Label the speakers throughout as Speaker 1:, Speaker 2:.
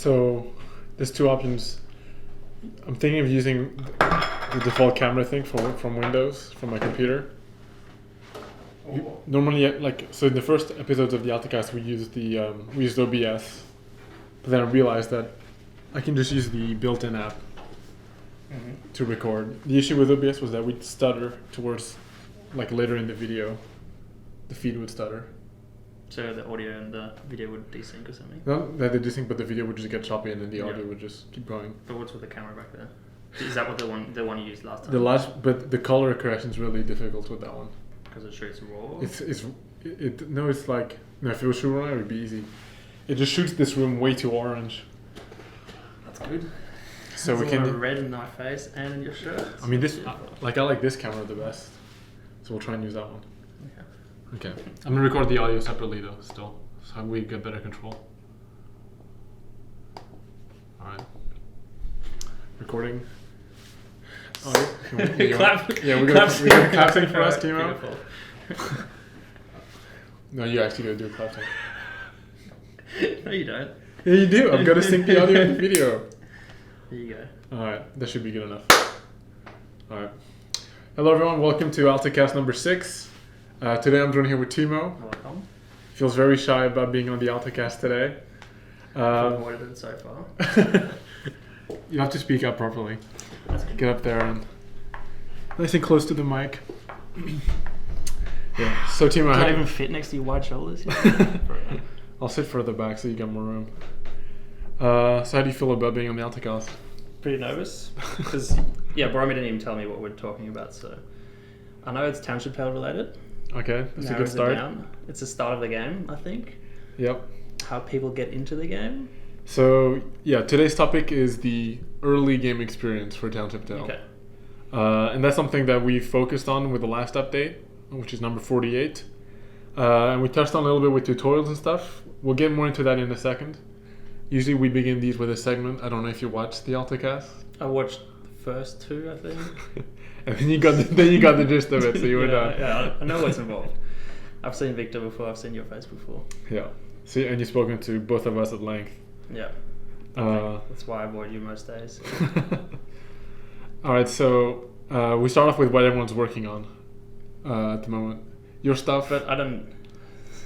Speaker 1: So there's two options. I'm thinking of using the default camera thing from Windows from my computer. Normally, so in the first episodes of the Altacast, we used OBS, but then I realized that I can just use the built-in app to record. The issue with OBS was that we'd stutter towards later in the video. The feed would stutter.
Speaker 2: So the audio and the video would desync or something?
Speaker 1: Not that they desync, but the video would just get choppy and then the audio would just keep going.
Speaker 2: But what's with the camera back there? Is that what the one you used last time?
Speaker 1: But the color correction is really difficult with that one.
Speaker 2: Because it shoots raw?
Speaker 1: If it was shoot raw, it would be easy. It just shoots this room way too orange.
Speaker 2: That's good.
Speaker 1: So
Speaker 2: There's
Speaker 1: we
Speaker 2: a lot
Speaker 1: can
Speaker 2: of red in my face and in your shirt.
Speaker 1: I mean I like this camera the best. So we'll try and use that one. Okay. I'm gonna record the audio separately though, still, so we get better control. All right. Recording. Oh,
Speaker 2: Clap.
Speaker 1: Yeah, we're gonna clap thing for us, Timo. No, you actually gotta do a clap thing.
Speaker 2: No, you don't.
Speaker 1: Yeah, you do. I've got to sync the audio and the video.
Speaker 2: There you go.
Speaker 1: All right, that should be good enough. All right. Hello, everyone. Welcome to Altacast number 6. Today I'm joined here with Timo.
Speaker 2: Welcome.
Speaker 1: Feels very shy about being on the Altacast today.
Speaker 2: I've avoided it so far.
Speaker 1: You have to speak up properly.
Speaker 2: That's good.
Speaker 1: Get up there and nice and close to the mic. Yeah. So Timo,
Speaker 2: Can't even fit next to your wide shoulders.
Speaker 1: I'll sit further back so you get more room. So how do you feel about being on the Altacast?
Speaker 2: Pretty nervous because Boromir didn't even tell me what we're talking about. So I know it's Township Tale related.
Speaker 1: Okay, that's a good
Speaker 2: Narrows it
Speaker 1: start.
Speaker 2: down. It's the start of the game, I think.
Speaker 1: Yep.
Speaker 2: How people get into the game.
Speaker 1: So yeah, today's topic is the early game experience for Township Tale.
Speaker 2: Okay.
Speaker 1: And that's something that we focused on with the last update, which is number 48. And we touched on a little bit with tutorials and stuff. We'll get more into that in a second. Usually we begin these with a segment. I don't know if you watched the Altacast.
Speaker 2: I watched the first two, I think.
Speaker 1: And then you got the gist of it, so you were done.
Speaker 2: Yeah, I know what's involved. I've seen Victor before. I've seen your face before.
Speaker 1: Yeah. See, and you've spoken to both of us at length.
Speaker 2: Yeah. That's why I avoid you most days.
Speaker 1: All right, so we start off with what everyone's working on at the moment. Your stuff.
Speaker 2: But I don't.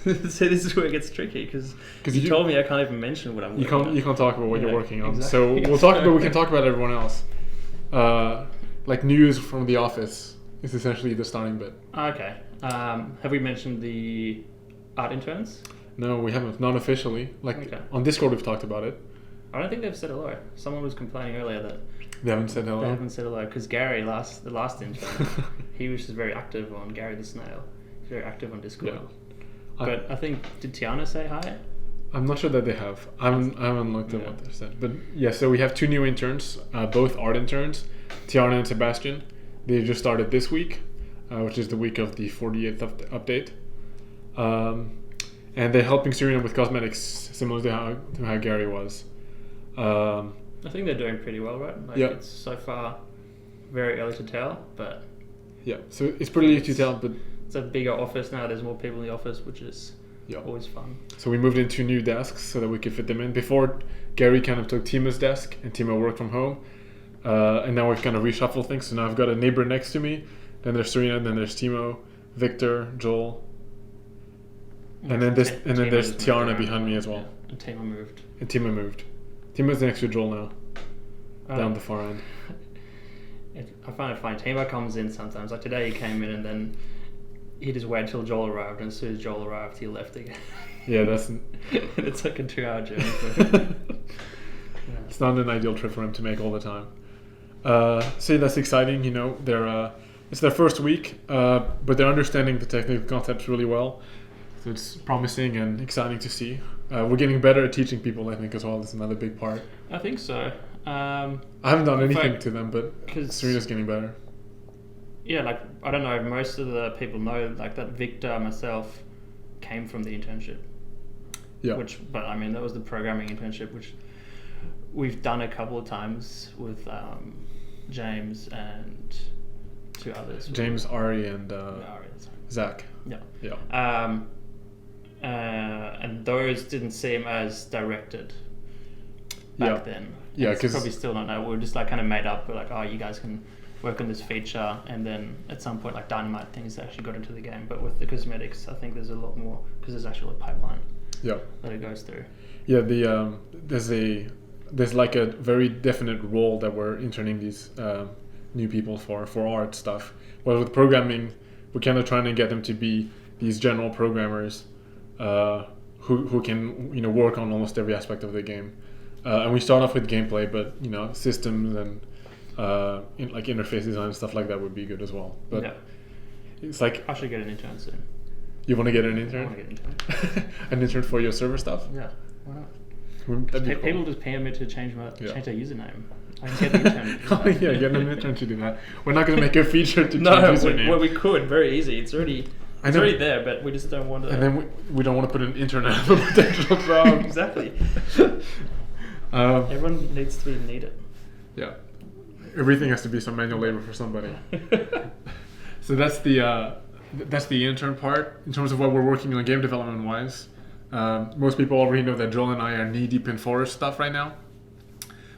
Speaker 2: See, this is where it gets tricky because you told me I can't even mention what I'm working on.
Speaker 1: You can't talk about what you're working on.
Speaker 2: Exactly.
Speaker 1: So we'll talk about. We can talk about everyone else. Like news from the office is essentially the starting bit.
Speaker 2: Okay. Have we mentioned the art interns?
Speaker 1: No, we haven't. Not officially. On Discord, we've talked about it.
Speaker 2: I don't think they've said hello. Someone was complaining earlier that
Speaker 1: they haven't said hello.
Speaker 2: They haven't said hello because Gary, the last intern, he was just very active on Gary the Snail. He's very active on Discord.
Speaker 1: Yeah.
Speaker 2: But I think, did Tiana say hi?
Speaker 1: I'm not sure that they have. I haven't looked at what they said. But yeah, so we have two new interns, both art interns, Tiana and Sebastian. They just started this week, which is the week of the 48th update. And they're helping Serena with cosmetics, similar to how Gary was.
Speaker 2: I think they're doing pretty well, right? It's so far very early to tell, but...
Speaker 1: Yeah, so it's pretty early to tell, but...
Speaker 2: It's a bigger office now. There's more people in the office, which is always fun.
Speaker 1: So we moved into new desks so that we could fit them in. Before, Gary kind of took Timo's desk, and Timo worked from home. And now we've kind of reshuffled things. So now I've got a neighbor next to me. Then there's Serena. Then there's Timo, Victor, Joel, and then there's Tiana behind me as well.
Speaker 2: Yeah. And Timo moved.
Speaker 1: Timo's next to Joel now, down the far end.
Speaker 2: I find it funny. Timo comes in sometimes. Like today, he came in and then he just waited till Joel arrived, and as soon as Joel arrived, he left again. Yeah, that's... It's like a 2-hour journey.
Speaker 1: It's not an ideal trip for him to make all the time. So that's exciting. It's their first week, but they're understanding the technical concepts really well. So it's promising and exciting to see. We're getting better at teaching people, I think, as well. That's another big part.
Speaker 2: I think so.
Speaker 1: I haven't done anything to them, but Serena's getting better.
Speaker 2: Yeah, I don't know if most of the people know, that Victor, myself, came from the internship.
Speaker 1: Yeah.
Speaker 2: But I mean, that was the programming internship, which we've done a couple of times with James and two others.
Speaker 1: James, Ari, and Zach.
Speaker 2: Yeah.
Speaker 1: Yeah.
Speaker 2: And those didn't seem as directed. back then.
Speaker 1: Yeah,
Speaker 2: because probably still don't know. We were just like kind of made up. We're like, oh, you guys can work on this feature, and then at some point, like Dynamite things actually got into the game. But with the cosmetics, I think there's a lot more because there's actually a pipeline.
Speaker 1: Yeah.
Speaker 2: That it goes through.
Speaker 1: Yeah, there's like a very definite role that we're interning these new people for art stuff. Well, with programming, we're kind of trying to get them to be these general programmers who can work on almost every aspect of the game. And we start off with gameplay, but systems and like interface design and stuff like that would be good as well. But it's like
Speaker 2: I should get an intern soon.
Speaker 1: You want to get an intern?
Speaker 2: I want to get an intern.
Speaker 1: An intern for your server stuff?
Speaker 2: Yeah, why not?
Speaker 1: Cool.
Speaker 2: People just pay me to change their username. I can get the intern.
Speaker 1: Oh yeah, get an intern to do that. We're not going to make a feature to change username.
Speaker 2: Well, we could. Very easy. It's already there, but we just don't want to.
Speaker 1: And then we don't want to put an intern out of a potential job.
Speaker 2: Exactly. Everyone needs to need it.
Speaker 1: Yeah. Everything has to be some manual labor for somebody. So that's the intern part. In terms of what we're working on game development wise, most people already know that Joel and I are knee deep in forest stuff right now,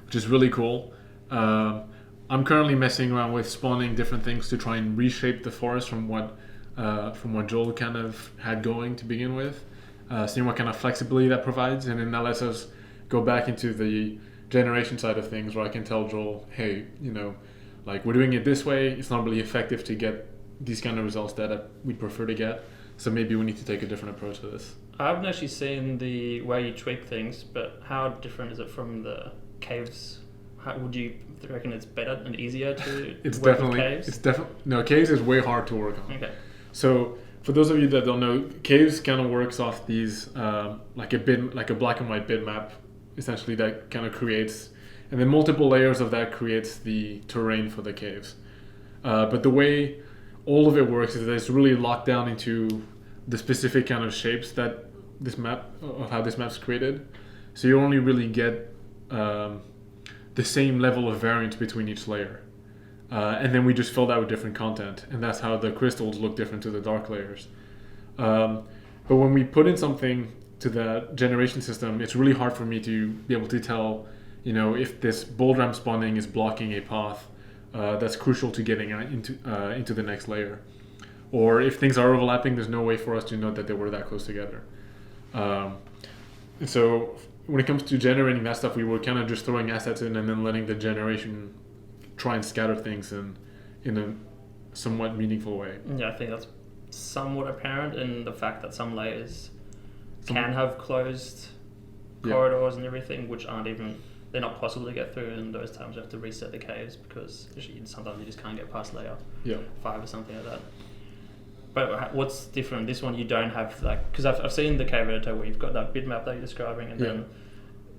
Speaker 1: which is really cool. I'm currently messing around with spawning different things to try and reshape the forest from what Joel kind of had going to begin with, seeing what kind of flexibility that provides, and then that lets us go back into the generation side of things, where I can tell Joel, hey, like we're doing it this way, it's not really effective to get these kind of results that we prefer to get, so maybe we need to take a different approach to this.
Speaker 2: I haven't actually seen the way you tweak things, but how different is it from the caves? How would you reckon it's better and easier to work with caves?
Speaker 1: No, caves is way hard to work on.
Speaker 2: Okay.
Speaker 1: So for those of you that don't know, caves kind of works off these like a black and white bitmap, essentially, that kind of creates, and then multiple layers of that creates the terrain for the caves. But the way all of it works is that it's really locked down into the specific kind of shapes that how this map's created. So you only really get the same level of variance between each layer. And then we just fill that with different content, and that's how the crystals look different to the dark layers. But when we put in something to the generation system, it's really hard for me to be able to tell, if this bold ramp spawning is blocking a path that's crucial to getting into the next layer, or if things are overlapping, there's no way for us to know that they were that close together. And so when it comes to generating that stuff, we were kind of just throwing assets in and then letting the generation try and scatter things in a somewhat meaningful way.
Speaker 2: Yeah, I think that's somewhat apparent in the fact that some layers can have closed corridors and everything, which they're not possible to get through, and those times you have to reset the caves because sometimes you just can't get past layer 5 or something like that. But what's different? This one you don't have, like, because I've seen the cave editor where you've got that bitmap that you're describing, and then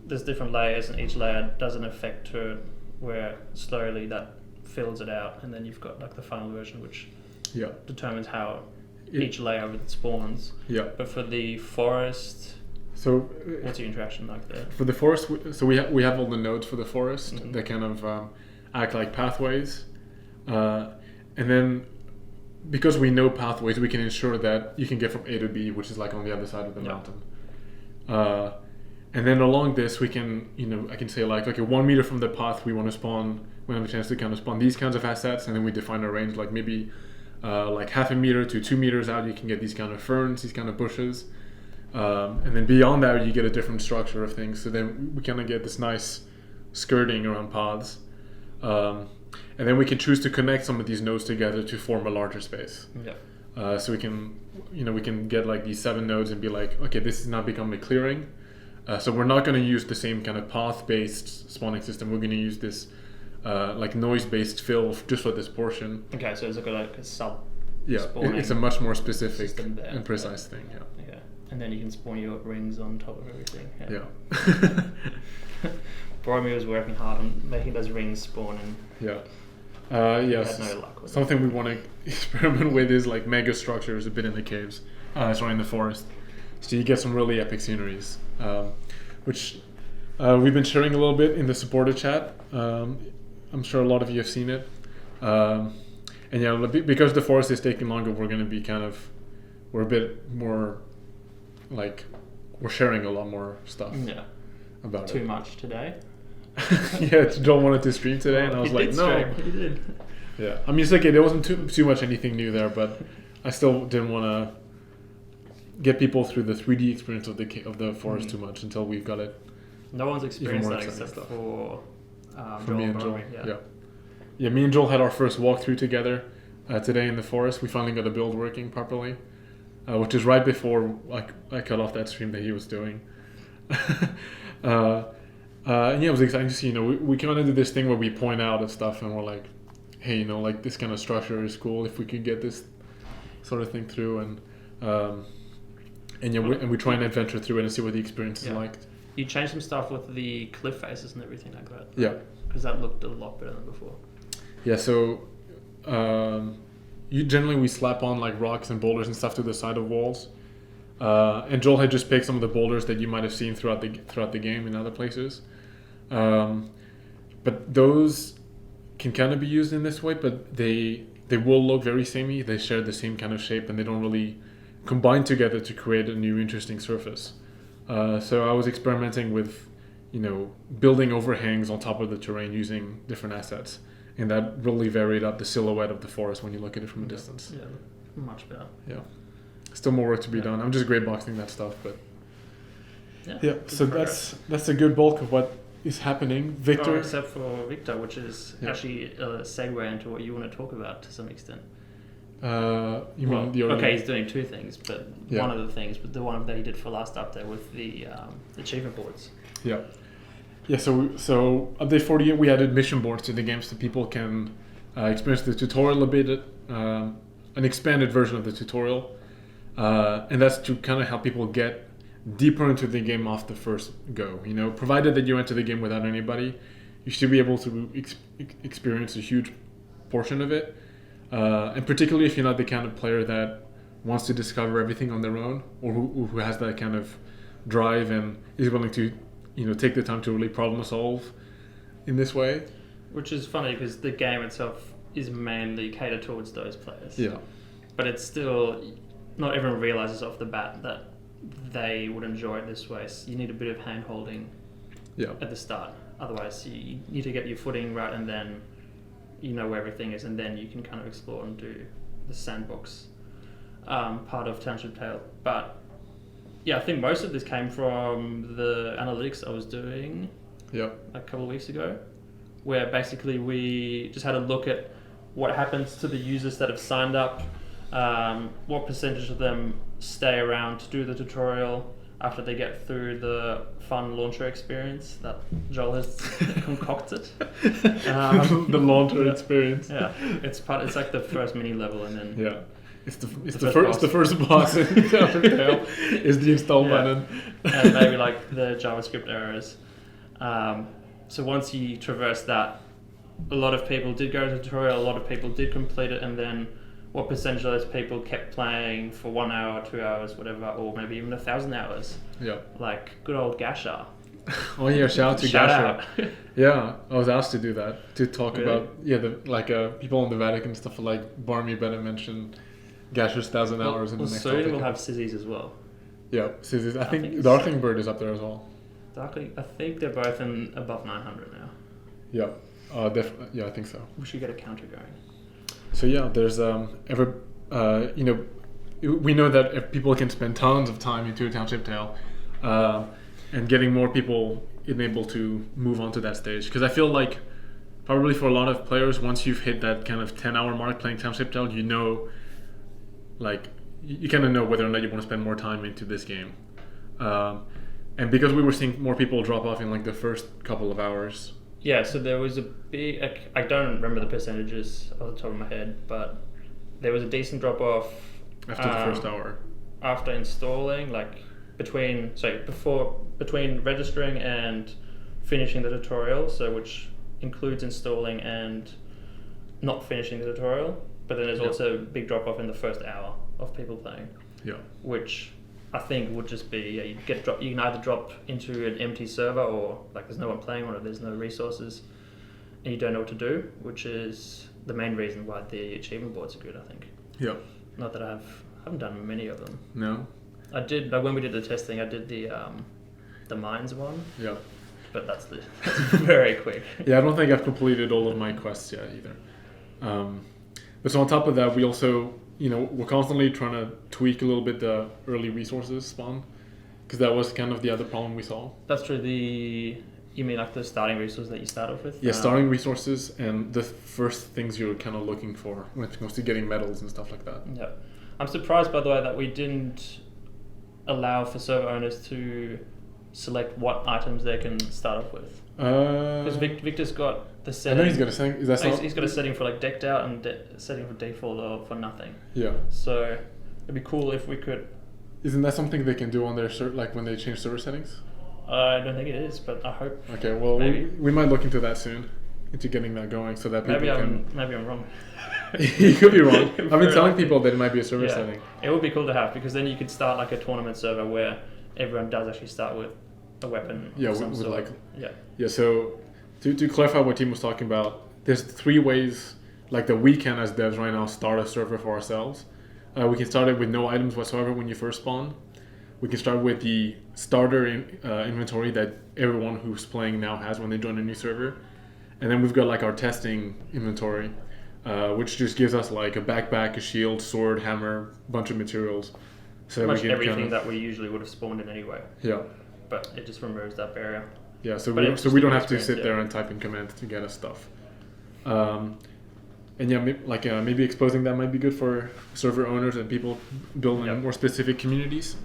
Speaker 2: there's different layers, and each layer does an effect to it where slowly that fills it out, and then you've got like the final version which determines how each layer of it spawns. Yeah. But for the forest, so what's your interaction like there?
Speaker 1: For the forest, so we have all the nodes for the forest that kind of act like pathways, and then because we know pathways, we can ensure that you can get from A to B, which is like on the other side of the mountain. And then along this, we can, I can say like, okay, 1 meter from the path we want to spawn, we have a chance to kind of spawn these kinds of assets, and then we define a range, like maybe like 0.5 meter to 2 meters out, you can get these kind of ferns, these kind of bushes. And then beyond that, you get a different structure of things. So then we kind of get this nice skirting around paths. And then we can choose to connect some of these nodes together to form a larger space. Yeah. So we can, we can get like these 7 nodes and be like, okay, this is now becoming a clearing. So we're not going to use the same kind of path-based spawning system. We're going to use this like noise-based fill just for this portion.
Speaker 2: Okay, so it's like a sub.
Speaker 1: Yeah, it's a much more specific and precise thing. Yeah.
Speaker 2: Yeah, and then you can spawn your rings on top of everything.
Speaker 1: Yeah.
Speaker 2: Boromir was working hard on making those rings spawn, and
Speaker 1: yes.
Speaker 2: Had no luck with
Speaker 1: Something we want to experiment with is like mega structures a bit in the caves, in the forest. So you get some really epic sceneries, which we've been sharing a little bit in the supporter chat. I'm sure a lot of you have seen it. And because the forest is taking longer, we're going to be we're a bit more like, we're sharing a lot more stuff.
Speaker 2: Yeah.
Speaker 1: about
Speaker 2: too much today.
Speaker 1: Yeah, Joel wanted to stream today, and I was like, no.
Speaker 2: He did.
Speaker 1: Yeah, I mean, it's okay. There wasn't too much anything new there, but I still didn't want to get people through the 3D experience of the forest too much until we've got it.
Speaker 2: No one's experienced that except for
Speaker 1: me and Joel.
Speaker 2: Yeah.
Speaker 1: Yeah, me and Joel had our first walkthrough together today in the forest. We finally got the build working properly, which is right before I cut off that stream that he was doing. And yeah, it was exciting to see. We kind of do this thing where we point out at stuff and we're like, hey, like this kind of structure is cool if we could get this sort of thing through, and we try and adventure through it and see what the experience is like.
Speaker 2: You changed some stuff with the cliff faces and everything like that.
Speaker 1: Yeah,
Speaker 2: because that looked a lot better than before.
Speaker 1: Yeah, so we slap on like rocks and boulders and stuff to the side of walls. And Joel had just picked some of the boulders that you might have seen throughout the game in other places. But those can kind of be used in this way, but they will look very samey. They share the same kind of shape, and they don't really combine together to create a new interesting surface. So I was experimenting with, building overhangs on top of the terrain using different assets, and that really varied up the silhouette of the forest when you look at it from a distance.
Speaker 2: Yeah, much better.
Speaker 1: Yeah. Still more work to be done. I'm just grey boxing that stuff, but so progress. That's a good bulk of what is happening. Victor,
Speaker 2: except for Victor, which is actually a segue into what you want to talk about to some extent. He's doing two things, but one of the things, but the one that he did for last update with the achievement boards. Yeah. So update 48, we added mission boards to the game so people can experience the tutorial a bit, an expanded version of the tutorial. And that's to kind of help people get deeper into the game off the first go. Provided that you enter the game without anybody, you should be able to experience a huge portion of it. And particularly if you're not the kind of player that wants to discover everything on their own, or who has that kind of drive and is willing to, take the time to really problem solve in this way. Which is funny because the game itself is mainly catered towards those players.
Speaker 1: Yeah.
Speaker 2: But it's still... Not everyone realizes off the bat that they would enjoy it this way. So you need a bit of hand holding at the start. Otherwise, you need to get your footing right, and then you know where everything is, and then you can kind of explore and do the sandbox part of Township Tale. But yeah, I think most of this came from the analytics I was doing a couple of weeks ago, where basically we just had a look at what happens to the users that have signed up. What percentage of them stay around to do the tutorial after they get through the fun launcher experience that Joel has concocted.
Speaker 1: The launcher experience.
Speaker 2: Yeah, it's like the first mini level, and then
Speaker 1: it's the first boss in Township Tale is the install button,
Speaker 2: and maybe like the JavaScript errors. So once you traverse that, a lot of people did go to the tutorial. A lot of people did complete it, and then. What percentage of those people kept playing for 1 hour, 2 hours, whatever, or maybe even 1,000 hours? Yeah. Like good old Gasha.
Speaker 1: Oh yeah, shout out to Gasha. Yeah, I was asked to do that, to talk about people in the Vatican stuff like Barmy Bennett mentioned Gasha's 1,000 hours in the next
Speaker 2: soon we'll have Sizzy's as well.
Speaker 1: Yeah, Sizzy's. I think Darkling Bird is up there as well.
Speaker 2: I think they're both above 900 now.
Speaker 1: Yeah, definitely. Yeah, I think so.
Speaker 2: We should get a counter going.
Speaker 1: So yeah, there's we know that if people can spend tons of time into a Township Tale, and getting more people enabled to move on to that stage, because I feel like probably for a lot of players, once you've hit that kind of 10-hour mark playing Township Tale, you kind of know whether or not you want to spend more time into this game, and because we were seeing more people drop off in like the first couple of hours.
Speaker 2: Yeah, so there was a big... I don't remember the percentages off the top of my head, but there was a decent drop-off...
Speaker 1: After the first hour.
Speaker 2: After installing, between registering and finishing the tutorial, which includes installing and not finishing the tutorial, but then there's also a big drop-off in the first hour of people playing. Yeah. Which... I think would just be you can either drop into an empty server or there's no one playing on it, there's no resources, and you don't know what to do, which is the main reason why the achievement boards are good, I think. Yeah. Not that I haven't done many of them.
Speaker 1: No.
Speaker 2: I did when we did the testing. I did the the mines one.
Speaker 1: Yeah.
Speaker 2: But that's very quick.
Speaker 1: Yeah, I don't think I've completed all of my quests yet either. But so on top of that, we also, we're constantly trying to tweak a little bit the early resources spawn, because that was kind of the other problem we saw.
Speaker 2: That's true. You mean like the starting resources that you start off with?
Speaker 1: Yeah, starting resources and the first things you're kind of looking for when it comes to getting medals and stuff like that.
Speaker 2: Yeah. I'm surprised, by the way, that we didn't allow for server owners to select what items they can start off with. Because Victor's got the setting.
Speaker 1: I know he's got a setting. Is that
Speaker 2: he's got a setting for like decked out and setting for default or for nothing.
Speaker 1: Yeah.
Speaker 2: So it'd be cool if we could.
Speaker 1: Isn't that something they can do on their like when they change server settings?
Speaker 2: I don't think it is, but I hope.
Speaker 1: Okay, well, we might look into that soon, into getting that going, so that people
Speaker 2: Maybe I'm wrong.
Speaker 1: You could be wrong. I've been telling people that it might be a server setting.
Speaker 2: It would be cool to have, because then you could start like a tournament server where everyone does actually start with a weapon.
Speaker 1: Yeah,
Speaker 2: of some
Speaker 1: with
Speaker 2: sort.
Speaker 1: like.
Speaker 2: Yeah.
Speaker 1: Yeah. So to clarify what Timo was talking about, there's 3 ways like that we can as devs right now start a server for ourselves. We can start it with no items whatsoever when you first spawn. We can start with the starter inventory that everyone who's playing now has when they join a new server. And then we've got like our testing inventory, which just gives us like a backpack, a shield, sword, hammer, bunch of materials. So
Speaker 2: Pretty much
Speaker 1: we can
Speaker 2: everything that we usually would have spawned in anyway.
Speaker 1: Yeah.
Speaker 2: But it just removes that barrier.
Speaker 1: Yeah, so we don't have to sit there and type in command to get us stuff. And yeah, maybe exposing that might be good for server owners and people building more specific communities.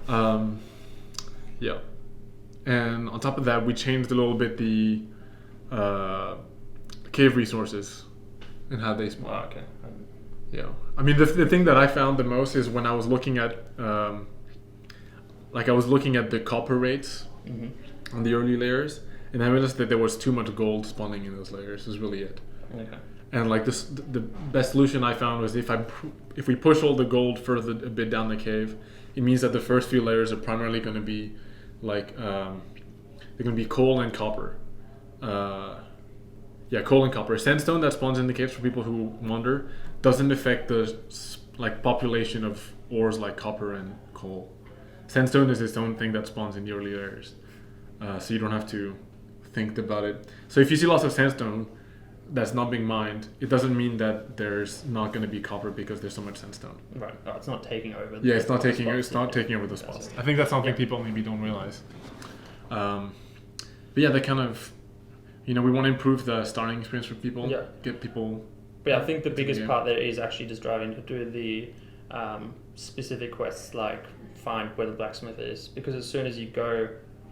Speaker 1: Yeah. And on top of that, we changed a little bit the cave resources and how they spawn.
Speaker 2: Oh, okay.
Speaker 1: Yeah. I mean, the thing that I found the most is when I was looking at the copper rates on the early layers, and I realized that there was too much gold spawning in those layers. Is really it.
Speaker 2: Okay.
Speaker 1: And like this, the best solution I found was if we push all the gold further a bit down the cave, it means that the first few layers are primarily going to be like they're going to be coal and copper. Coal and copper. Sandstone that spawns in the caves for people who wander doesn't affect the like population of ores like copper and coal. Sandstone is its own thing that spawns in the early layers, so you don't have to think about it. So if you see lots of sandstone that's not being mined, it doesn't mean that there's not going to be copper because there's so much sandstone.
Speaker 2: Right. Oh, it's not taking over.
Speaker 1: It's not taking over the spots. I think that's something people maybe don't realize. But yeah, they kind of, we want to improve the starting experience for people.
Speaker 2: Yeah.
Speaker 1: Get people.
Speaker 2: But yeah, I think the biggest part there is actually just driving to do the specific quests, like find where the blacksmith is, because as soon as you go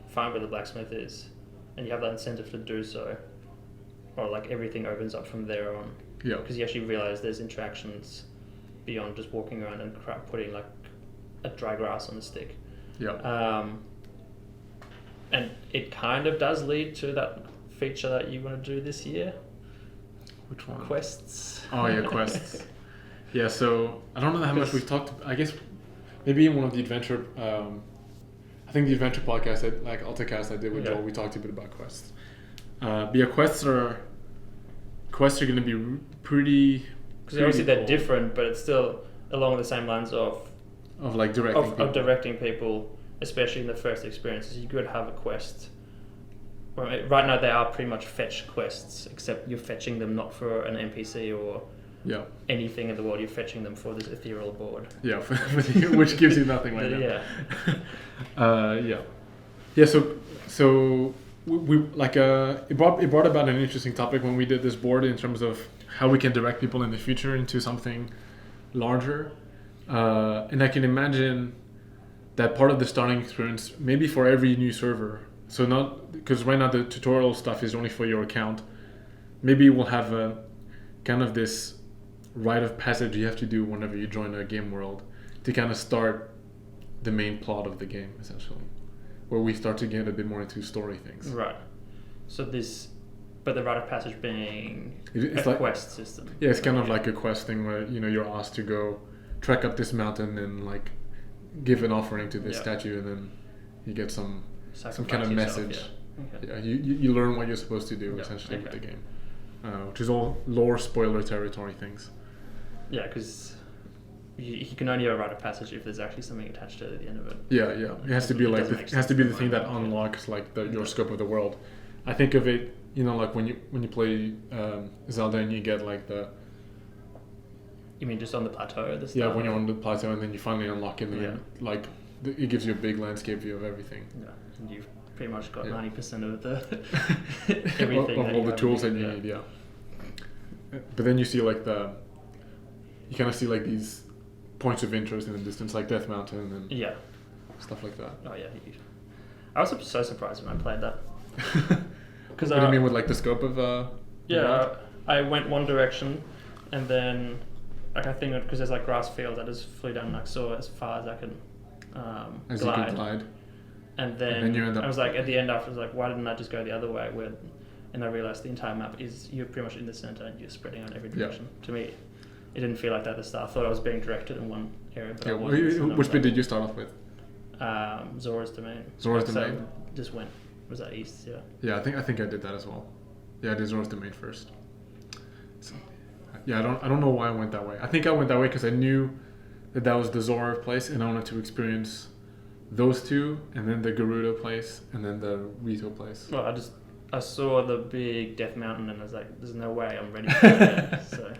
Speaker 2: find where the blacksmith is, and you have that incentive to do so, or like everything opens up from there on.
Speaker 1: Yeah.
Speaker 2: Because you actually realize there's interactions beyond just walking around and putting like a dry grass on a stick.
Speaker 1: Yeah.
Speaker 2: And it kind of does lead to that feature that you want to do this year.
Speaker 1: Which one?
Speaker 2: Quests.
Speaker 1: Oh yeah, quests. Yeah. So I don't know how much we've talked. I guess maybe in one of the adventure. I think the adventure podcast, like Altacast, I did with Joel, we talked a bit about quests. But yeah, quests are going to be pretty.
Speaker 2: Because obviously they're different, but it's still along the same lines of
Speaker 1: like directing people.
Speaker 2: Of directing people, especially in the first experiences. You could have a quest. Right now they are pretty much fetch quests, except you're fetching them not for an NPC or anything in the world. You're fetching them for this ethereal board. Yeah,
Speaker 1: which gives you nothing right now. Yeah. So we like it brought about an interesting topic when we did this board in terms of how we can direct people in the future into something larger, and I can imagine that part of the starting experience maybe for every new server. So not because right now the tutorial stuff is only for your account. Maybe we'll have a kind of this rite of passage you have to do whenever you join a game world to kind of start the main plot of the game, essentially, where we start to get a bit more into story things. Right.
Speaker 2: So but the rite of passage being it's like, quest system.
Speaker 1: Yeah, it's kind of like a quest thing where you're asked to go trek up this mountain and like give an offering to this statue, and then you get some kind of message. Yeah. Okay. You learn what you're supposed to do essentially with the game, which is all lore spoiler territory things.
Speaker 2: Yeah, because you can only write a passage if there's actually something attached to it at the end of it.
Speaker 1: Yeah. It has to be like it has to be the thing that unlocks like your scope of the world. I think of it, like when you play Zelda and you get like the.
Speaker 2: You mean just on the plateau at the start?
Speaker 1: Yeah, when you're on the plateau and then you finally unlock it, and like it gives you a big landscape view of everything.
Speaker 2: Yeah, and you've pretty much got 90% of the everything
Speaker 1: of all the tools that you need. Yeah. But then you see like you kind of see like these points of interest in the distance, like Death Mountain and stuff like that.
Speaker 2: Oh yeah, I was so surprised when I played that.
Speaker 1: What do you mean with like the scope of?
Speaker 2: I went one direction, and then like I think because there's like grass fields, I just flew down and I saw as far as I could glide.
Speaker 1: You could glide.
Speaker 2: And then you end up. I was like at the end after, I was like, why didn't I just go the other way? And I realized the entire map is you're pretty much in the center and you're spreading out every direction. To me, it didn't feel like that at the start. I thought I was being directed in one area, but I wasn't.
Speaker 1: Which bit did you start off with?
Speaker 2: Zora's Domain.
Speaker 1: Zora's Domain.
Speaker 2: Just went. Was that east? Yeah.
Speaker 1: Yeah, I think I did that as well. Yeah, I did Zora's Domain first. So, yeah, I don't know why I went that way. I think I went that way because I knew that was the Zora place, and I wanted to experience those two, and then the Gerudo place, and then the Rito place.
Speaker 2: Well, I saw the big Death Mountain, and I was like, "There's no way I'm ready for that." So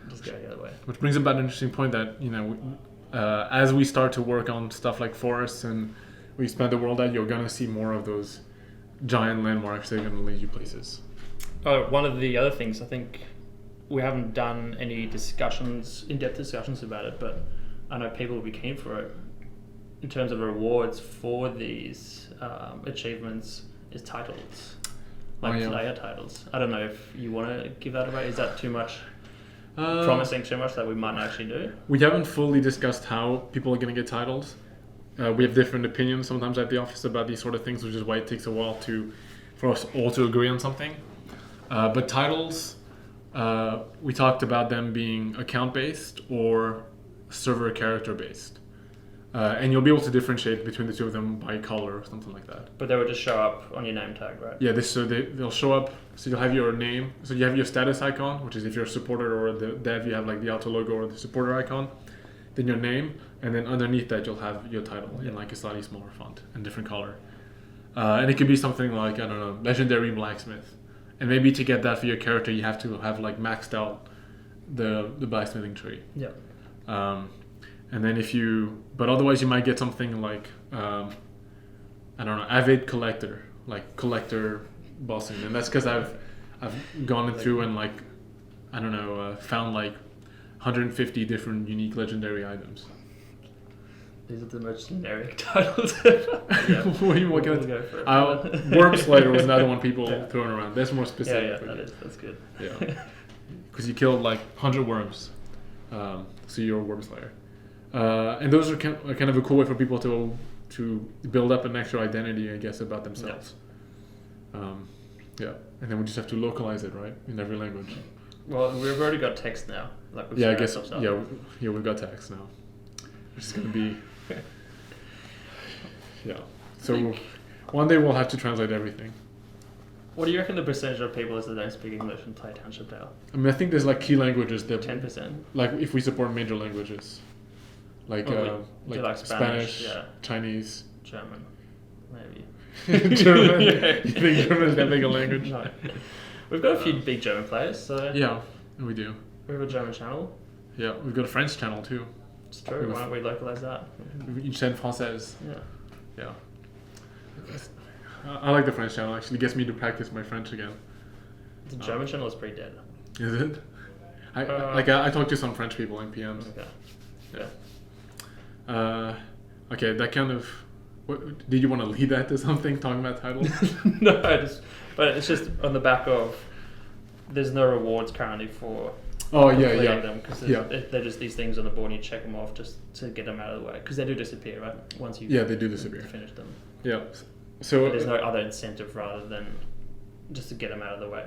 Speaker 2: just go the other way.
Speaker 1: Which brings about an interesting point that as we start to work on stuff like forests and we expand the world out, you're gonna see more of those giant landmarks that are gonna lead you places.
Speaker 2: One of the other things I think we haven't done any in-depth discussions about it, but I know people will be keen for it. In terms of rewards for these achievements, is titles, player titles. I don't know if you want to give that away. Is that too much? Promising too much that we might actually do?
Speaker 1: We haven't fully discussed how people are going to get titles. We have different opinions sometimes at the office about these sort of things, which is why it takes a while for us all to agree on something. But titles, we talked about them being account-based or server character-based. And you'll be able to differentiate between the two of them by color or something like that.
Speaker 2: But they would just show up on your name tag, right?
Speaker 1: Yeah, they'll show up. So you'll have your name. So you have your status icon, which is if you're a supporter or the dev, you have like the Alto logo or the supporter icon. Then your name, and then underneath that you'll have your title in like a slightly smaller font and different color. And it could be something like, I don't know, legendary blacksmith. And maybe to get that for your character, you have to have like maxed out the blacksmithing tree.
Speaker 2: Yeah.
Speaker 1: And then but otherwise you might get something like, I don't know, avid collector, like collector bossing. And that's because I've gone through and like, I don't know, found like 150 different unique legendary items.
Speaker 2: These are the most generic titles.
Speaker 1: Worm Slayer was another one people throwing around. That's more specific.
Speaker 2: Yeah, that's good.
Speaker 1: Yeah, because you killed like 100 worms, so you're a Worm Slayer. And those are kind of a cool way for people to build up an extra identity, I guess, about themselves. And then we just have to localize it, right, in every language.
Speaker 2: Well, we've already got text now.
Speaker 1: I guess. We've got text now, which is going to be. So one day we'll have to translate everything.
Speaker 2: What do you reckon the percentage of people is that don't speak English and play Township Tale?
Speaker 1: I mean, I think there's like key languages that
Speaker 2: 10%.
Speaker 1: Like if we support major languages, like Spanish, Chinese,
Speaker 2: German, maybe.
Speaker 1: German. You think German is that big a language?
Speaker 2: No. We've got a few big German players, so
Speaker 1: yeah, we do.
Speaker 2: We have a German channel.
Speaker 1: Yeah, we've got a French channel too.
Speaker 2: It's true. Why don't we localize that?
Speaker 1: Une chaîne française.
Speaker 2: Yeah.
Speaker 1: I like the French channel. Actually, it gets me to practice my French again.
Speaker 2: The German channel is pretty dead.
Speaker 1: Is it? I talked to some French people in PMs.
Speaker 2: Okay.
Speaker 1: Yeah. Okay, that kind of. Did you want to lead that to something talking about titles?
Speaker 2: No, but it's just on the back of. There's no rewards currently for.
Speaker 1: Them
Speaker 2: because they're just these things on the board and you check them off just to get them out of the way because they do disappear, right? Once you
Speaker 1: they do disappear.
Speaker 2: Finish them.
Speaker 1: Yeah. So
Speaker 2: but there's no other incentive rather than just to get them out of the way.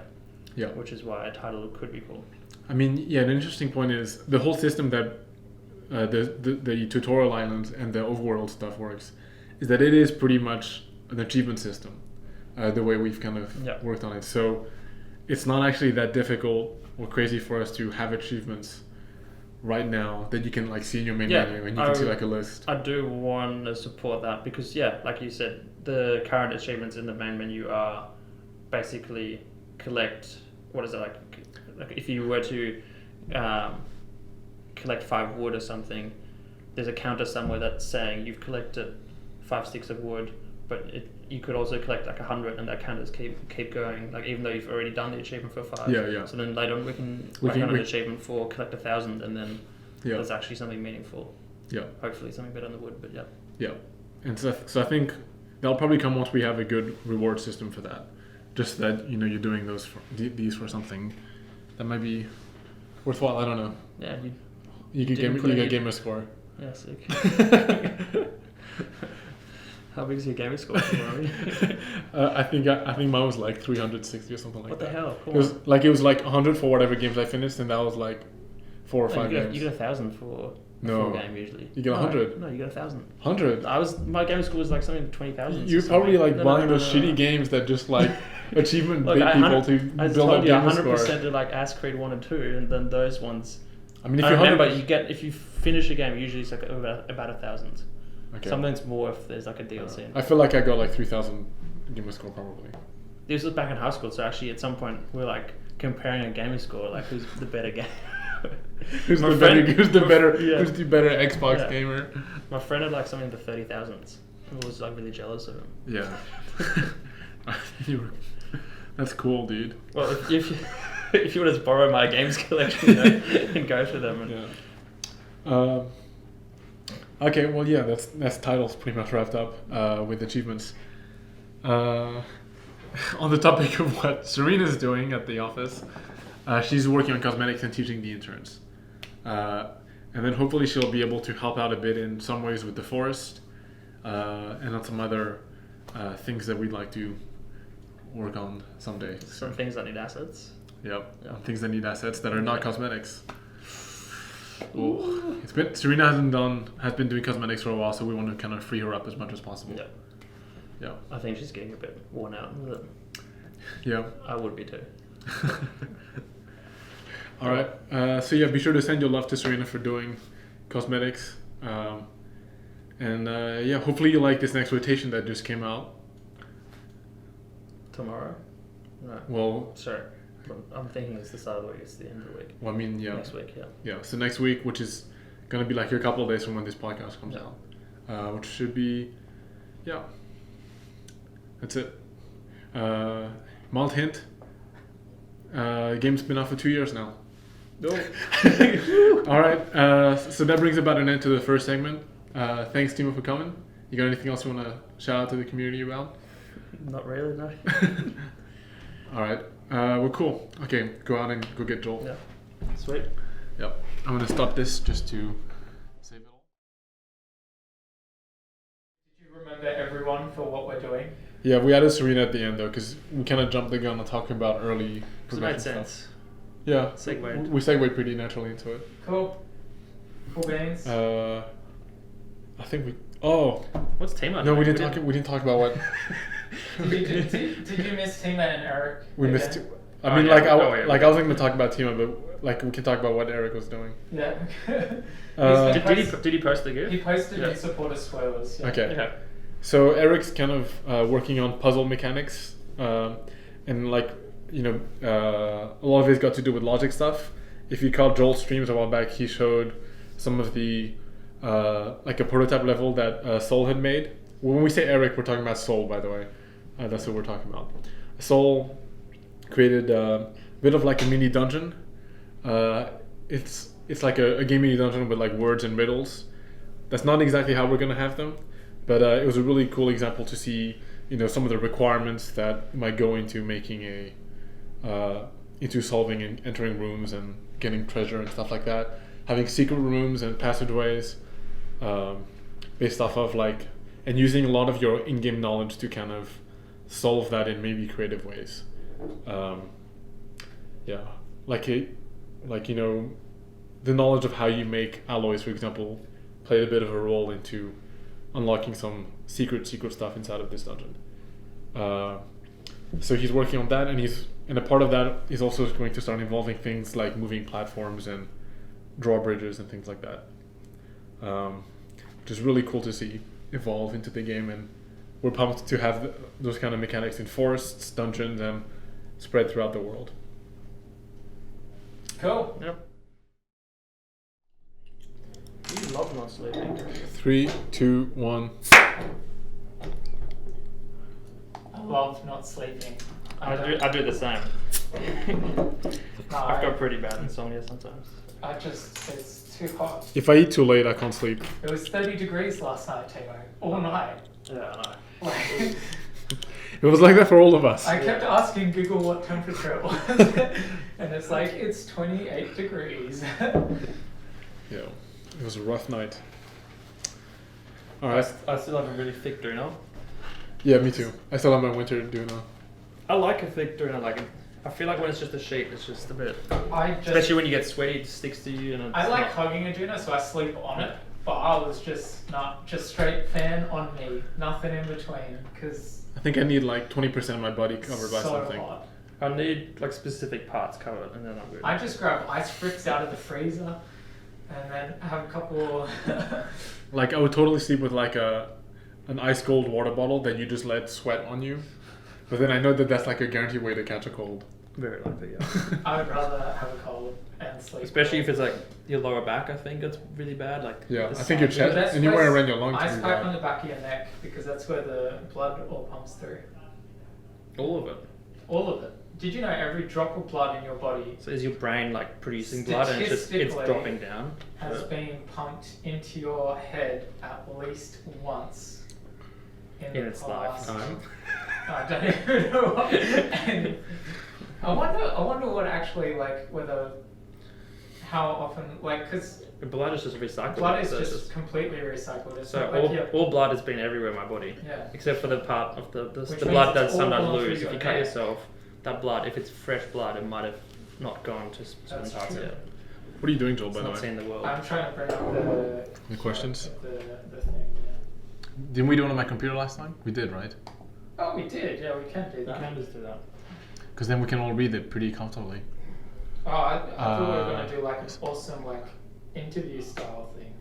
Speaker 1: Yeah.
Speaker 2: Which is why a title could be cool.
Speaker 1: I mean, an interesting point is the whole system that the tutorial islands and the overworld stuff works is that it is pretty much an achievement system, the way we've kind of worked on it. So it's not actually that difficult or crazy for us to have achievements right now that you can like see in your main
Speaker 2: Yeah,
Speaker 1: menu and you can see like a list?
Speaker 2: I do want to support that because like you said, the current achievements in the main menu are basically collect. What is it like if you were to collect 5 wood or something, there's a counter somewhere that's saying you've collected 5 sticks of wood, but you could also collect like 100, and that counters keep going. Like even though you've already done the achievement for 5.
Speaker 1: Yeah.
Speaker 2: So then later on we can an achievement for collect 1,000, and then there's actually something meaningful. Yeah. Hopefully something better on the wood, but yeah. Yeah,
Speaker 1: and so I think that'll probably come once we have a good reward system for that. Just that you're doing these for something that might be worthwhile. I don't know.
Speaker 2: Yeah.
Speaker 1: You get gamer score.
Speaker 2: Yeah, sick. How big is your gamer score?
Speaker 1: I think mine was like 360 or something like that.
Speaker 2: What the hell? Cool.
Speaker 1: It was like 100 for whatever games I finished, and that was like 4 or 5 games.
Speaker 2: You get 1,000 for a full game usually.
Speaker 1: You get 100.
Speaker 2: No, you get 1,000.
Speaker 1: 100.
Speaker 2: My gamer score was like something 20,000.
Speaker 1: You're probably like buying those shitty games that just like achievement bait people to build up gamer score. I 100%
Speaker 2: did like Ass Creed 1 and 2, and then those ones.
Speaker 1: I mean,
Speaker 2: if you finish a game, usually it's like about 1,000.
Speaker 1: Okay.
Speaker 2: Sometimes more if there's like a DLC.
Speaker 1: I feel like I got like 3,000 gamer score probably.
Speaker 2: This was back in high school, so actually at some point we're like comparing a gamer score, like who's the better game. who's the better Xbox gamer? My friend had like something in the 30,000s. I was like really jealous of him.
Speaker 1: Yeah. That's cool, dude.
Speaker 2: Well, if you would just borrow my games collection and go through them.
Speaker 1: Yeah. Okay, well, yeah, that's titles pretty much wrapped up with achievements. On the topic of what Serena's doing at the office, she's working on cosmetics and teaching the interns. And then hopefully she'll be able to help out a bit in some ways with the forest and on some other things that we'd like to work on someday.
Speaker 2: Some things that need assets.
Speaker 1: Yep. Things that need assets that are not cosmetics. Ooh. Serena has been doing cosmetics for a while, so we want to kind of free her up as much as possible. Yeah.
Speaker 2: I think she's getting a bit worn out with it.
Speaker 1: Yeah.
Speaker 2: I would be too.
Speaker 1: All right. So yeah, be sure to send your love to Serena for doing cosmetics. And hopefully you like this next rotation that just came out.
Speaker 2: Tomorrow? No.
Speaker 1: Well,
Speaker 2: sorry. I'm thinking it's the start of the week, it's the end of the week.
Speaker 1: Well, I mean, yeah.
Speaker 2: Next week, yeah.
Speaker 1: Yeah, so next week, which is going to be like here a couple of days from when this podcast comes out. Which should be, that's it. Mild hint, game's been out for 2 years now.
Speaker 2: No.
Speaker 1: All right, so that brings about an end to the first segment. Thanks, Timo, for coming. You got anything else you want to shout out to the community about?
Speaker 2: Not really, no.
Speaker 1: All right. Well, cool. Okay, go out and go get Joel.
Speaker 2: Yeah. Sweet.
Speaker 1: Yep. I'm going to stop this just to save it all.
Speaker 3: Did you remember everyone for what we're doing?
Speaker 1: Yeah, we added Serena at the end, though, because we kind of jumped the gun on talking about early progression
Speaker 2: stuff. It made sense.
Speaker 1: Yeah.
Speaker 2: Segued.
Speaker 1: We segued pretty naturally into it.
Speaker 3: Cool. Cool beans.
Speaker 1: I think we... Oh.
Speaker 2: What's Timo?
Speaker 1: No, we didn't talk about what...
Speaker 3: Did you miss Timo and Eric?
Speaker 1: We missed. I mean, I was going to talk about Timo, but like we can talk about what Eric was doing.
Speaker 3: Yeah.
Speaker 2: Did he post the GIF?
Speaker 3: He posted in support of spoilers. Yeah.
Speaker 1: Okay. So Eric's kind of working on puzzle mechanics, and like a lot of it's got to do with logic stuff. If you caught Joel's streams a while back, he showed some of the like a prototype level that Soul had made. When we say Eric, we're talking about Soul, by the way. That's what we're talking about. Soul created a bit of like a mini dungeon. It's like a game mini dungeon with like words and riddles. That's not exactly how we're gonna have them, but it was a really cool example to see some of the requirements that might go into making into solving and entering rooms and getting treasure and stuff like that. Having secret rooms and passageways based off of and using a lot of your in-game knowledge to kind of solve that in maybe creative ways. The knowledge of how you make alloys, for example, played a bit of a role into unlocking some secret stuff inside of this dungeon. So he's working on that, and a part of that is also going to start involving things like moving platforms and drawbridges and things like that, which is really cool to see evolve into the game. And we're pumped to have those kind of mechanics in forests, dungeons, and spread throughout the world.
Speaker 3: Cool.
Speaker 2: Yep. You love not sleeping.
Speaker 1: 3, 2, 1.
Speaker 3: I love not sleeping.
Speaker 2: I do the same.
Speaker 3: No,
Speaker 2: I've got pretty bad insomnia sometimes.
Speaker 3: it's too hot.
Speaker 1: If I eat too late, I can't sleep.
Speaker 3: It was 30 degrees last night, Timo. All night.
Speaker 2: Yeah, I know.
Speaker 3: Like,
Speaker 1: It was like that for all of us.
Speaker 3: I kept asking Google what temperature it was, and it's like, it's 28 degrees.
Speaker 1: Yeah, it was a rough night. All right.
Speaker 2: I still have a really thick doona.
Speaker 1: Yeah, me too. I still have my winter doona.
Speaker 2: I like a thick doona. Like, I feel like when it's just a sheet, it's just a bit.
Speaker 3: Especially
Speaker 2: Especially when you get sweaty, it sticks to you. And it's
Speaker 3: I like
Speaker 2: not-
Speaker 3: hugging a doona, so I sleep on it. But I was just straight fan on me, nothing in between, because
Speaker 1: I think I need like 20% of my body covered by
Speaker 3: so
Speaker 1: something.
Speaker 3: hot.
Speaker 2: I need like specific parts covered, and then I'm good.
Speaker 3: I just grab ice bricks out of the freezer, and then have a couple.
Speaker 1: Like I would totally sleep with like an ice cold water bottle that you just let sweat on you. But then I know that that's like a guaranteed way to catch a cold.
Speaker 2: Very likely, yeah.
Speaker 3: I would rather have a cold and sleep.
Speaker 2: Especially if it's like your lower back, I think it's really bad. Like
Speaker 1: Yeah,
Speaker 2: the
Speaker 1: I think your
Speaker 2: side-
Speaker 1: chest,
Speaker 3: best
Speaker 1: anywhere
Speaker 3: place-
Speaker 1: around your lungs.
Speaker 3: Ice
Speaker 1: is
Speaker 3: pack
Speaker 1: bad.
Speaker 3: on the back of your neck, because that's where the blood all pumps through.
Speaker 2: all of it.
Speaker 3: All of it. Did you know every drop of blood in your body
Speaker 2: So is your brain like producing blood and it's
Speaker 3: Statistically,
Speaker 2: dropping down?
Speaker 3: has
Speaker 2: But-
Speaker 3: been pumped into your head at least once
Speaker 2: in
Speaker 3: the
Speaker 2: its
Speaker 3: past-
Speaker 2: lifetime.
Speaker 3: I don't even know what. And I wonder what actually, like, whether, how often, like, because
Speaker 2: The blood is just recycled.
Speaker 3: blood is
Speaker 2: so it's
Speaker 3: just completely recycled. It's
Speaker 2: so
Speaker 3: not like you're,
Speaker 2: all blood has been everywhere in my body,
Speaker 3: yeah.
Speaker 2: except for the part of the
Speaker 3: Which
Speaker 2: blood
Speaker 3: means
Speaker 2: that
Speaker 3: it's all
Speaker 2: sometimes
Speaker 3: gone through
Speaker 2: lose. If
Speaker 3: your
Speaker 2: you cut
Speaker 3: neck.
Speaker 2: yourself, that blood, if it's fresh blood, it might have not gone to certain
Speaker 3: That's
Speaker 2: parts
Speaker 3: true.
Speaker 2: yet.
Speaker 1: What are you doing, Joel,
Speaker 2: It's
Speaker 1: by the
Speaker 2: not
Speaker 1: way?
Speaker 2: seen the world.
Speaker 3: I'm trying to bring up
Speaker 1: The questions?
Speaker 3: the thing, yeah.
Speaker 1: Didn't we do it on my computer last time? We did, right?
Speaker 3: Oh, we did, yeah, we can do
Speaker 2: You
Speaker 3: that.
Speaker 2: can just do that.
Speaker 1: Because then we can all read it pretty comfortably.
Speaker 3: Oh, I thought we were going
Speaker 1: Uh,
Speaker 3: to do, like, an awesome, like, interview style thing.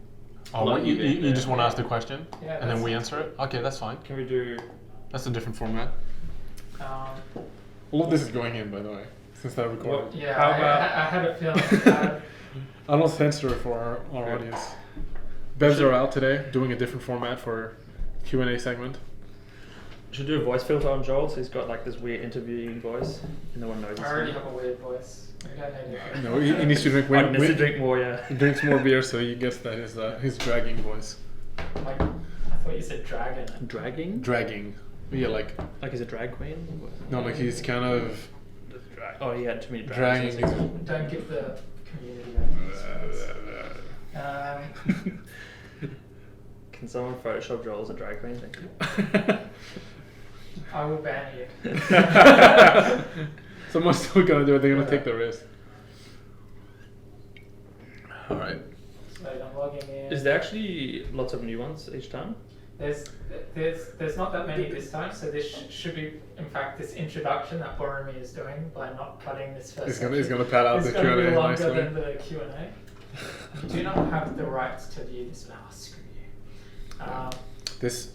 Speaker 1: Oh,
Speaker 2: Like
Speaker 1: what, you,
Speaker 2: you
Speaker 1: you,
Speaker 2: did,
Speaker 1: you just
Speaker 2: yeah.
Speaker 1: want to ask the question?
Speaker 3: Yeah,
Speaker 1: And then
Speaker 3: that's-
Speaker 1: we answer it? Okay, that's fine.
Speaker 2: Can we do?
Speaker 1: That's a different format. All of this is going in, by the way, since that recorded.
Speaker 3: Yeah,
Speaker 2: How about-
Speaker 3: I had a feeling.
Speaker 1: I don't censor it for our audience. Bevs are out today, doing a different format for Q&A segment.
Speaker 2: Should do a voice filter on Joel, so he's got like this weird interviewing voice, and no one knows.
Speaker 3: I already have a weird voice. We don't need it.
Speaker 1: No, he needs to drink
Speaker 2: I
Speaker 1: way,
Speaker 2: needs to drink more, yeah.
Speaker 1: He drinks more beer, so he gets that his dragging voice.
Speaker 3: Like, I thought you said dragon.
Speaker 2: Dragging?
Speaker 1: Dragging. Yeah, like
Speaker 2: Like he's a drag queen?
Speaker 1: no, like he's kind of
Speaker 2: Oh, he had too many
Speaker 1: dragging.
Speaker 2: dragons.
Speaker 3: Don't give the community that.
Speaker 2: Can someone Photoshop Joel as a drag queen? Thank you.
Speaker 3: I will ban you.
Speaker 1: Someone's still gonna do it. They're gonna
Speaker 3: Yeah.
Speaker 1: take the risk. All right.
Speaker 3: So I'm logging in.
Speaker 2: Is there actually lots of new ones each time?
Speaker 3: There's not that many this time, so this should be, in fact, this introduction that Boromir is doing by not cutting this first.
Speaker 1: He's gonna pad out the
Speaker 3: It's gonna be
Speaker 1: Q&A
Speaker 3: longer
Speaker 1: nicely.
Speaker 3: than the Q&A. You do not have the rights to view this now. Screw you.
Speaker 1: This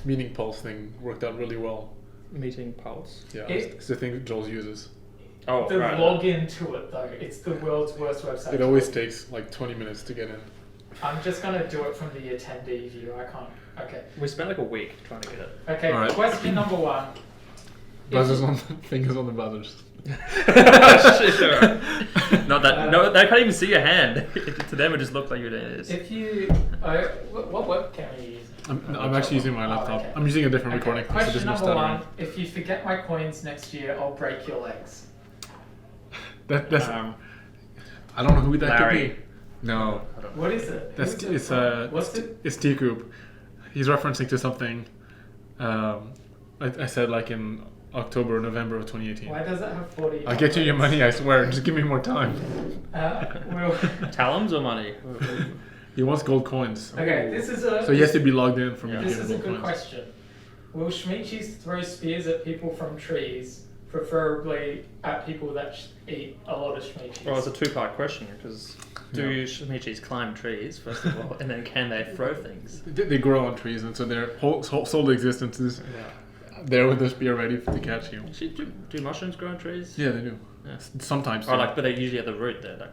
Speaker 1: meeting pulse thing worked out really well.
Speaker 2: Meeting pulse.
Speaker 1: Yeah,
Speaker 3: It-
Speaker 1: it's the thing that Joel uses.
Speaker 2: Oh,
Speaker 3: The
Speaker 2: right.
Speaker 3: login to it though, it's the world's worst website.
Speaker 1: It always takes like 20 minutes to get in.
Speaker 3: I'm just gonna do it from the attendee view. I can't. Okay.
Speaker 2: We spent like a week trying to get it.
Speaker 3: Okay.
Speaker 1: All right.
Speaker 3: Question number one.
Speaker 1: Buzzers on the fingers on the buzzers.
Speaker 2: Sure. Not that. No, they can't even see your hand. To them, it just looked like you're doing this.
Speaker 3: If you, what webcam are you using?
Speaker 1: I'm actually using my
Speaker 3: Oh,
Speaker 1: laptop.
Speaker 3: okay.
Speaker 1: I'm using a different
Speaker 3: Okay,
Speaker 1: recording. So there's
Speaker 3: question
Speaker 1: no
Speaker 3: number
Speaker 1: stuttering.
Speaker 3: one: if you forget my coins next year, I'll break your legs.
Speaker 1: That's I don't know who that
Speaker 2: Larry.
Speaker 1: could be. No,
Speaker 3: What is it?
Speaker 1: that's
Speaker 3: Who's it
Speaker 1: it's
Speaker 3: from? What's it?
Speaker 1: it's T Coop. He's referencing to something. I said like in October or November of 2018.
Speaker 3: Why does it have 40?
Speaker 1: I'll get you your money. I swear. Just give me more time.
Speaker 3: Well,
Speaker 2: Talons or money?
Speaker 1: He wants gold coins.
Speaker 3: okay, this is a.
Speaker 1: So he has to be logged in for me to
Speaker 3: This
Speaker 1: get
Speaker 3: is a
Speaker 1: gold
Speaker 3: good
Speaker 1: coins.
Speaker 3: question. Will Schmeechis throw spears at people from trees, preferably at people that eat a lot of Schmeechis?
Speaker 2: Well, it's a two-part question because Do Shimichis climb trees, first of all, and then can they throw things?
Speaker 1: They grow on trees, and so their whole sole existence is there with the spear ready to catch you.
Speaker 2: Do mushrooms grow on trees?
Speaker 1: Yeah, they do.
Speaker 2: Yeah.
Speaker 1: Sometimes.
Speaker 2: Oh, but they're usually at the root there. Like.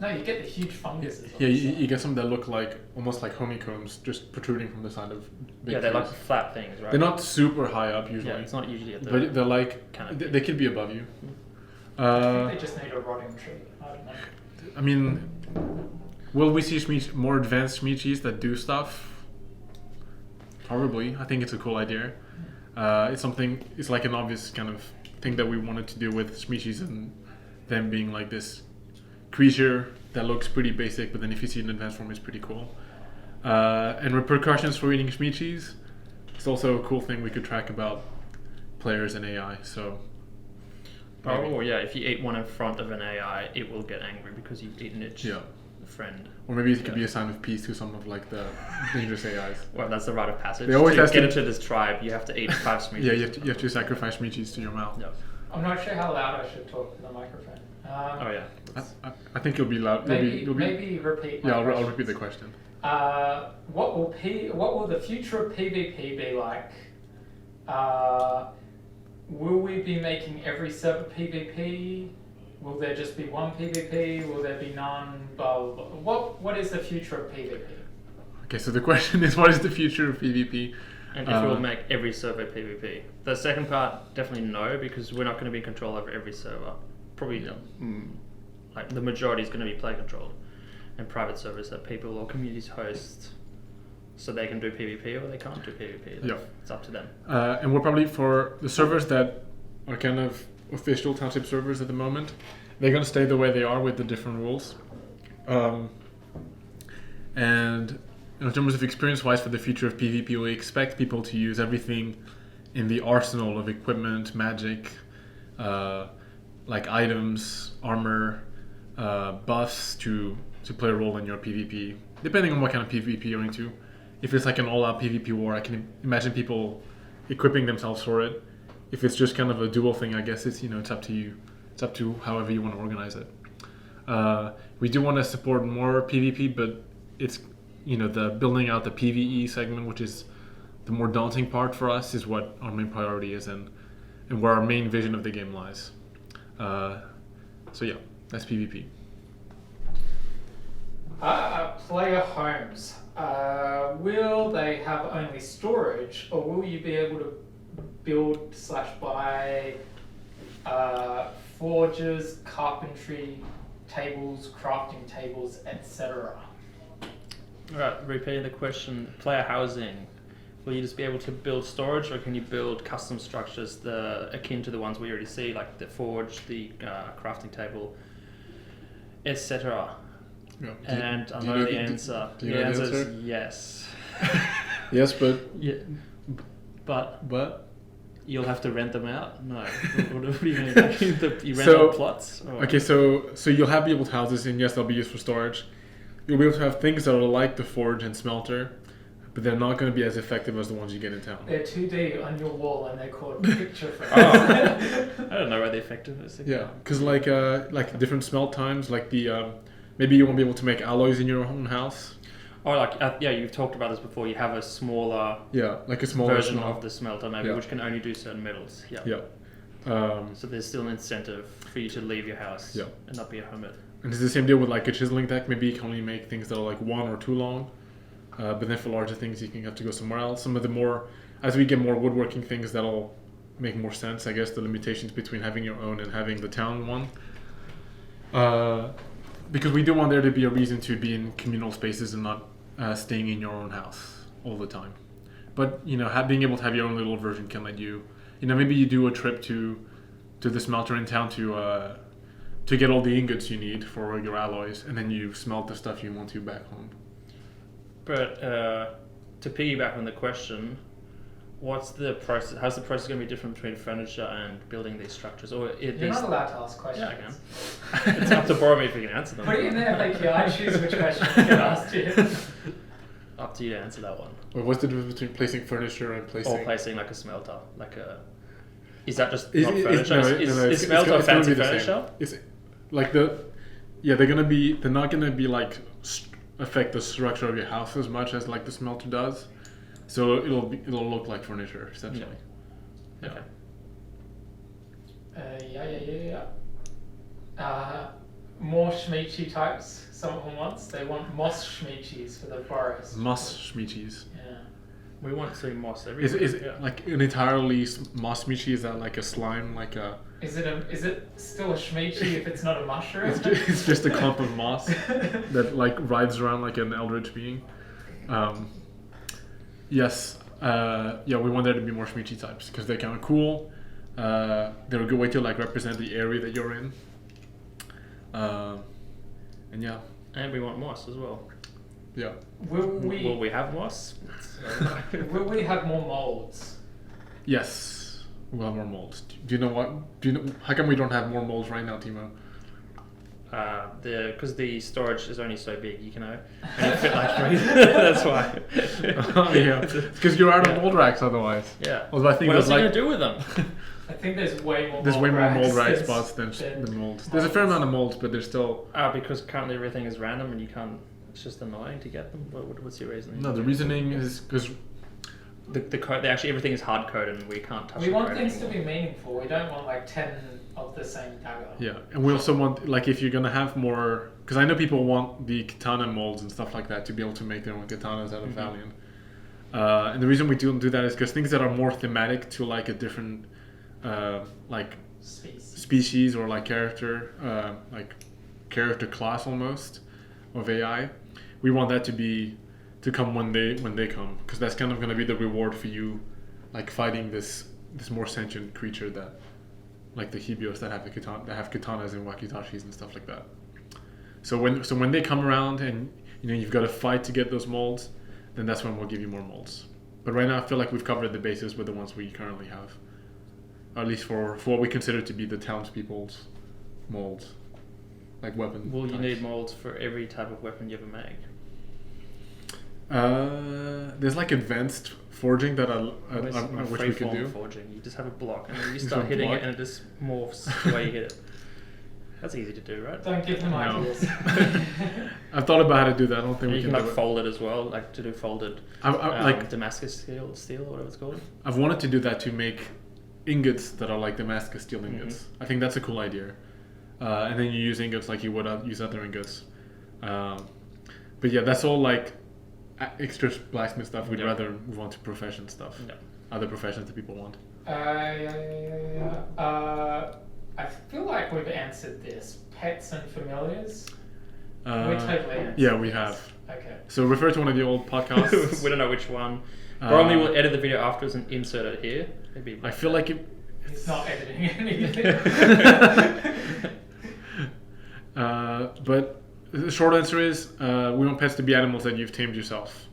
Speaker 3: No, you get the huge funguses.
Speaker 1: Yeah, you get some that look like almost like honeycombs just protruding from the side of big
Speaker 2: they're
Speaker 1: trees.
Speaker 2: like flat things, right?
Speaker 1: They're not super high up usually.
Speaker 2: Yeah, it's not usually at the.
Speaker 1: But they're like
Speaker 2: canopy.
Speaker 1: they could be above you.
Speaker 3: I think they just need a rotting tree. I don't know.
Speaker 1: I mean, will we see more advanced Shimichis that do stuff? Probably. I think it's a cool idea. It's like an obvious kind of thing that we wanted to do with Shimichis and them being like this creature that looks pretty basic, but then if you see it in advanced form, it's pretty cool. And repercussions for eating Shimichis. It's also a cool thing we could track about players and AI. So.
Speaker 2: Oh yeah, if you eat one in front of an AI, it will get angry because you've eaten its friend.
Speaker 1: Or maybe it could be a sign of peace to some of like the dangerous AIs.
Speaker 2: Well, that's the rite of passage.
Speaker 1: They always
Speaker 2: to get into this tribe, you have to eat 5 Shimichis.
Speaker 1: Yeah, you have to sacrifice Shimichis to your mouth.
Speaker 2: No.
Speaker 3: I'm not sure how loud I should talk to the microphone.
Speaker 2: Oh yeah.
Speaker 1: I think you'll be loud.
Speaker 3: Maybe repeat.
Speaker 1: Yeah, I'll repeat the question.
Speaker 3: What will the future of PvP be like? Will we be making every server PvP? Will there just be one PvP? Will there be none? Blah, blah, blah. What is the future of PvP?
Speaker 1: Okay, so the question is, what is the future of PvP?
Speaker 2: And if we'll make every server PvP. The second part, definitely no, because we're not going to be in control over every server. Probably, like the majority is going to be player controlled, and private servers that people or communities host, so they can do PvP or they can't do PvP. It's up to them.
Speaker 1: And we're probably, for the servers that are kind of official Township servers at the moment, they're going to stay the way they are with the different rules. And in terms of experience-wise for the future of PvP, we expect people to use everything in the arsenal of equipment, magic, like items, armor, buffs to play a role in your PvP, depending on what kind of PvP you're into. If it's like an all-out PvP war, I can imagine people equipping themselves for it. If it's just kind of a dual thing, I guess it's up to you. It's up to however you want to organize it. We do want to support more PvP, but it's the building out the PvE segment, which is the more daunting part for us, is what our main priority is and where our main vision of the game lies. So yeah, that's PvP.
Speaker 3: Player homes. Will they have only storage, or will you be able to build/buy forges, carpentry tables, crafting tables, etc.?
Speaker 2: Alright, repeating the question, player housing. Will you just be able to build storage, or can you build custom structures akin to the ones we already see, like the forge, the crafting table, etc.?
Speaker 1: Yeah.
Speaker 2: And I know the answer. The answer is yes.
Speaker 1: Yes, but...
Speaker 2: Yeah, but you'll have to rent them out? No. What do you mean? You rent out plots? Or?
Speaker 1: Okay, so you'll have be able to houses, and yes, they'll be used for storage. You'll be able to have things that are like the forge and smelter, but they're not going to be as effective as the ones you get in town.
Speaker 3: They're 2D on your wall, and they're called picture frames.
Speaker 2: I don't know where the effectiveness is.
Speaker 1: Yeah, because like different smelt times, like the maybe you won't be able to make alloys in your own house.
Speaker 2: Oh, you've talked about this before. You have a smaller
Speaker 1: like a smaller
Speaker 2: version of the smelter, maybe, which can only do certain metals.
Speaker 1: Yeah.
Speaker 2: So there's still an incentive for you to leave your house and not be a hermit.
Speaker 1: And it's the same deal with like a chiseling deck. Maybe you can only make things that are like 1 or 2 long, but then for larger things you can have to go somewhere else. Some of the more, as we get more woodworking things, that'll make more sense. I guess the limitations between having your own and having the town one. Because we do want there to be a reason to be in communal spaces and not staying in your own house all the time. But being able to have your own little version can let you, maybe you do a trip to the smelter in town to get all the ingots you need for your alloys, and then you smelt the stuff you want to back home.
Speaker 2: But to piggyback on the question, what's the process? How's the process going to be different between furniture and building these structures? Or
Speaker 3: You're not allowed to ask questions.
Speaker 2: Yeah, I can. It's up to Boromir if you can answer them.
Speaker 3: Put it in the FAQ. I choose which question I get asked you.
Speaker 2: Up to you to answer that one.
Speaker 1: Well, what's the difference between placing furniture and placing...
Speaker 2: Or placing like a smelter, Is that just not furniture? Is smelter fancy furniture?
Speaker 1: It's like the Yeah, they're not gonna be like affect the structure of your house as much as like the smelter does. So it'll look like furniture essentially.
Speaker 2: Yeah. Okay.
Speaker 3: More Shmichi types. Someone wants. They want moss Shmichis for the forest.
Speaker 1: Moss Shmichis.
Speaker 3: Yeah.
Speaker 2: We want to see moss everywhere.
Speaker 1: Is it like an entirely moss Shmichi? Is that like a slime? Like a?
Speaker 3: Is it still a Shmichi if it's not a mushroom?
Speaker 1: It's just a clump of moss that like writhes around like an eldritch being. Yes. Yeah, we want there to be more Shmichi types because they're kind of cool. They're a good way to like represent the area that you're in. And yeah.
Speaker 2: And we want moss as well.
Speaker 1: Yeah.
Speaker 3: Will
Speaker 2: we have moss?
Speaker 3: Will we have more molds?
Speaker 1: Yes, we'll have more molds. Do you know what? How come we don't have more molds right now, Timo?
Speaker 2: Because the storage is only so big, you know. And it fit like three. That's why.
Speaker 1: Oh yeah, because you're out of mold racks otherwise.
Speaker 2: Yeah.
Speaker 1: Well, I think
Speaker 2: what else are you
Speaker 1: like,
Speaker 2: gonna do with them?
Speaker 3: I think there's way more.
Speaker 1: There's way more mold rack spots than
Speaker 3: than
Speaker 1: the molds. There's a fair amount of molds, but there's still.
Speaker 2: Because currently everything is random and you can't. It's just annoying to get them. What's your reasoning?
Speaker 1: No, the reasoning is because
Speaker 2: the code. Actually, everything is hard coded and we can't touch.
Speaker 3: We want
Speaker 2: code
Speaker 3: things
Speaker 2: anymore.
Speaker 3: to be meaningful. We don't want like 10 of the same dagger.
Speaker 1: yeah, and we also want like if you're gonna have more, because I know people want the katana molds and stuff like that to be able to make their own katanas out of Valiant. And the reason we don't do that is because things that are more thematic to like a different like species or like character class almost of AI, we want that to come when they come, because that's kind of going to be the reward for you, like fighting this more sentient creature that, like the Hibios that have katanas and wakitashis and stuff like that. So when they come around and you've got to fight to get those molds, then that's when we'll give you more molds. But right now I feel like we've covered the bases with the ones we currently have, or at least for what we consider to be the townspeople's molds, like weapon.
Speaker 2: Will you need molds for every type of weapon you ever make?
Speaker 1: There's like advanced forging that which we can do.
Speaker 2: Forging. You just have a block and then you start hitting it and it just morphs the way you hit it. That's easy to do, right?
Speaker 3: Don't give them ideas.
Speaker 1: I've thought about how to do that. I don't think
Speaker 2: and
Speaker 1: we
Speaker 2: you
Speaker 1: can
Speaker 2: can
Speaker 1: do
Speaker 2: like fold it as well, like to do folded
Speaker 1: like
Speaker 2: Damascus steel or whatever it's called.
Speaker 1: I've wanted to do that to make ingots that are like Damascus steel ingots. I think that's a cool idea. And then you use ingots like you would use other ingots. But yeah, that's all like extra blacksmith stuff. We'd rather move on to profession stuff.
Speaker 2: Yeah.
Speaker 1: Other professions that people want.
Speaker 3: I feel like we've answered this. Pets and familiars? We totally answered
Speaker 1: Yeah, we
Speaker 3: this.
Speaker 1: have.
Speaker 3: Okay.
Speaker 1: So refer to one of the old podcasts.
Speaker 2: We don't know which one. Probably we'll edit the video afterwards and insert it here. Maybe.
Speaker 1: I feel like
Speaker 3: He's not editing anything.
Speaker 1: But the short answer is we want pets to be animals that you've tamed yourself.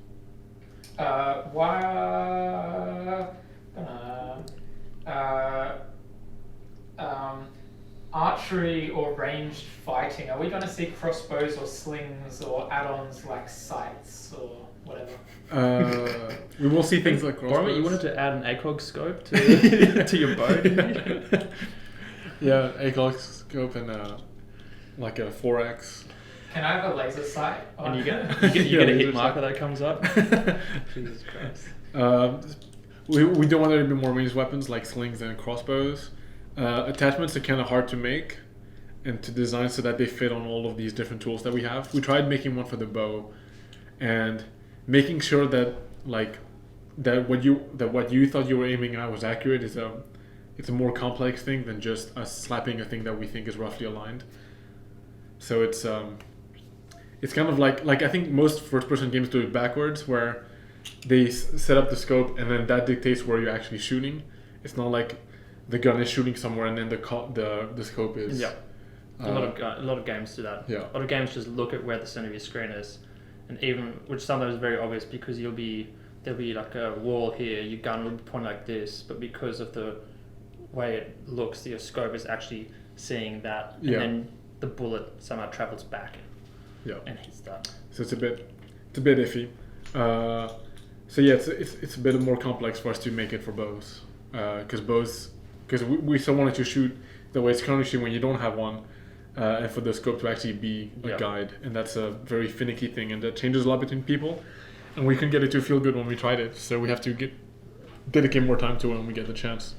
Speaker 3: Archery or ranged fighting. Are we going to see crossbows or slings or add-ons like sights or whatever?
Speaker 1: We will see things like crossbows.
Speaker 2: Or you wanted to add an ACOG scope to your bow.
Speaker 1: Yeah, ACOG scope and like a 4X.
Speaker 3: Can I have a laser sight?
Speaker 2: And you get a hit marker that comes up. Jesus Christ.
Speaker 1: We don't want there to be more ranged weapons like slings and crossbows. Attachments are kind of hard to make and to design so that they fit on all of these different tools that we have. We tried making one for the bow, and making sure that what you thought you were aiming at was accurate it's a more complex thing than just us slapping a thing that we think is roughly aligned. So it's kind of like I think most first-person games do it backwards, where they set up the scope and then that dictates where you're actually shooting. It's not like the gun is shooting somewhere and then the scope is.
Speaker 2: Yeah. A lot of games do that.
Speaker 1: Yeah.
Speaker 2: A lot of games just look at where the center of your screen is, and which sometimes is very obvious because there'll be like a wall here. Your gun will be pointing like this, but because of the way it looks, your scope is actually seeing that, and then the bullet somehow travels back.
Speaker 1: Yeah.
Speaker 2: And hits that.
Speaker 1: So it's a bit iffy. So yeah, it's a bit more complex for us to make it for bows, because we still wanted to shoot the way it's currently shooting when you don't have one, and for the scope to actually be a guide. And that's a very finicky thing, and that changes a lot between people. And we couldn't get it to feel good when we tried it, so we have to dedicate more time to it when we get the chance.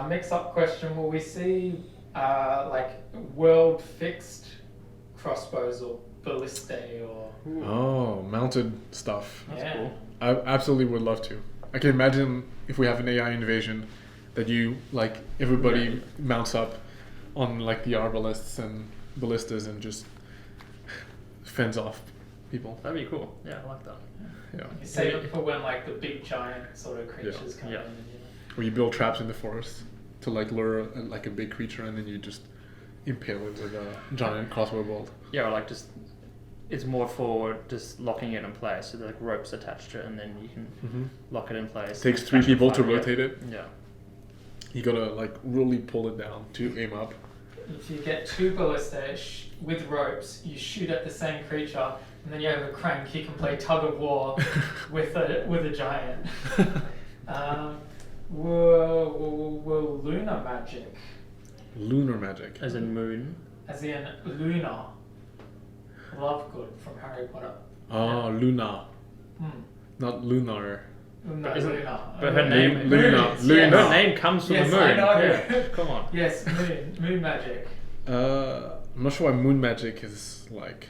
Speaker 3: Mix-up question: will we see like world fixed crossbows or ballistae or?
Speaker 1: Oh, mounted stuff.
Speaker 2: That's cool.
Speaker 1: I absolutely would love to. I can imagine if we have an AI invasion, that you like everybody mounts up on like the arbalists and ballistas and just fends off people.
Speaker 2: That'd be cool. Yeah, I like that.
Speaker 1: Yeah.
Speaker 3: You save it for when like the big giant sort of creatures come in. And,
Speaker 1: Or you build traps in the forest to like lure like a big creature, and then you just impale it with a giant crossbow bolt.
Speaker 2: Yeah, or like just it's more for just locking it in place. So like ropes attached to it, and then you can lock it in place.
Speaker 1: It takes 3 people to rotate it.
Speaker 2: Yeah.
Speaker 1: You gotta like really pull it down to aim up.
Speaker 3: If you get 2 ballistae with ropes, you shoot at the same creature, and then you have a crank. You can play tug of war with a giant. Will lunar magic?
Speaker 1: Lunar magic.
Speaker 2: As in moon.
Speaker 3: As in Luna. Lovegood from Harry Potter.
Speaker 1: Oh, Luna. Not lunar.
Speaker 3: No,
Speaker 2: Isn't-
Speaker 3: Luna.
Speaker 2: But her name,
Speaker 1: Luna.
Speaker 3: Yes.
Speaker 1: Luna.
Speaker 2: her name comes from
Speaker 3: Yes,
Speaker 2: the moon.
Speaker 3: I know.
Speaker 2: Yeah, come on.
Speaker 3: Yes, moon magic.
Speaker 1: I'm not sure why moon magic is like.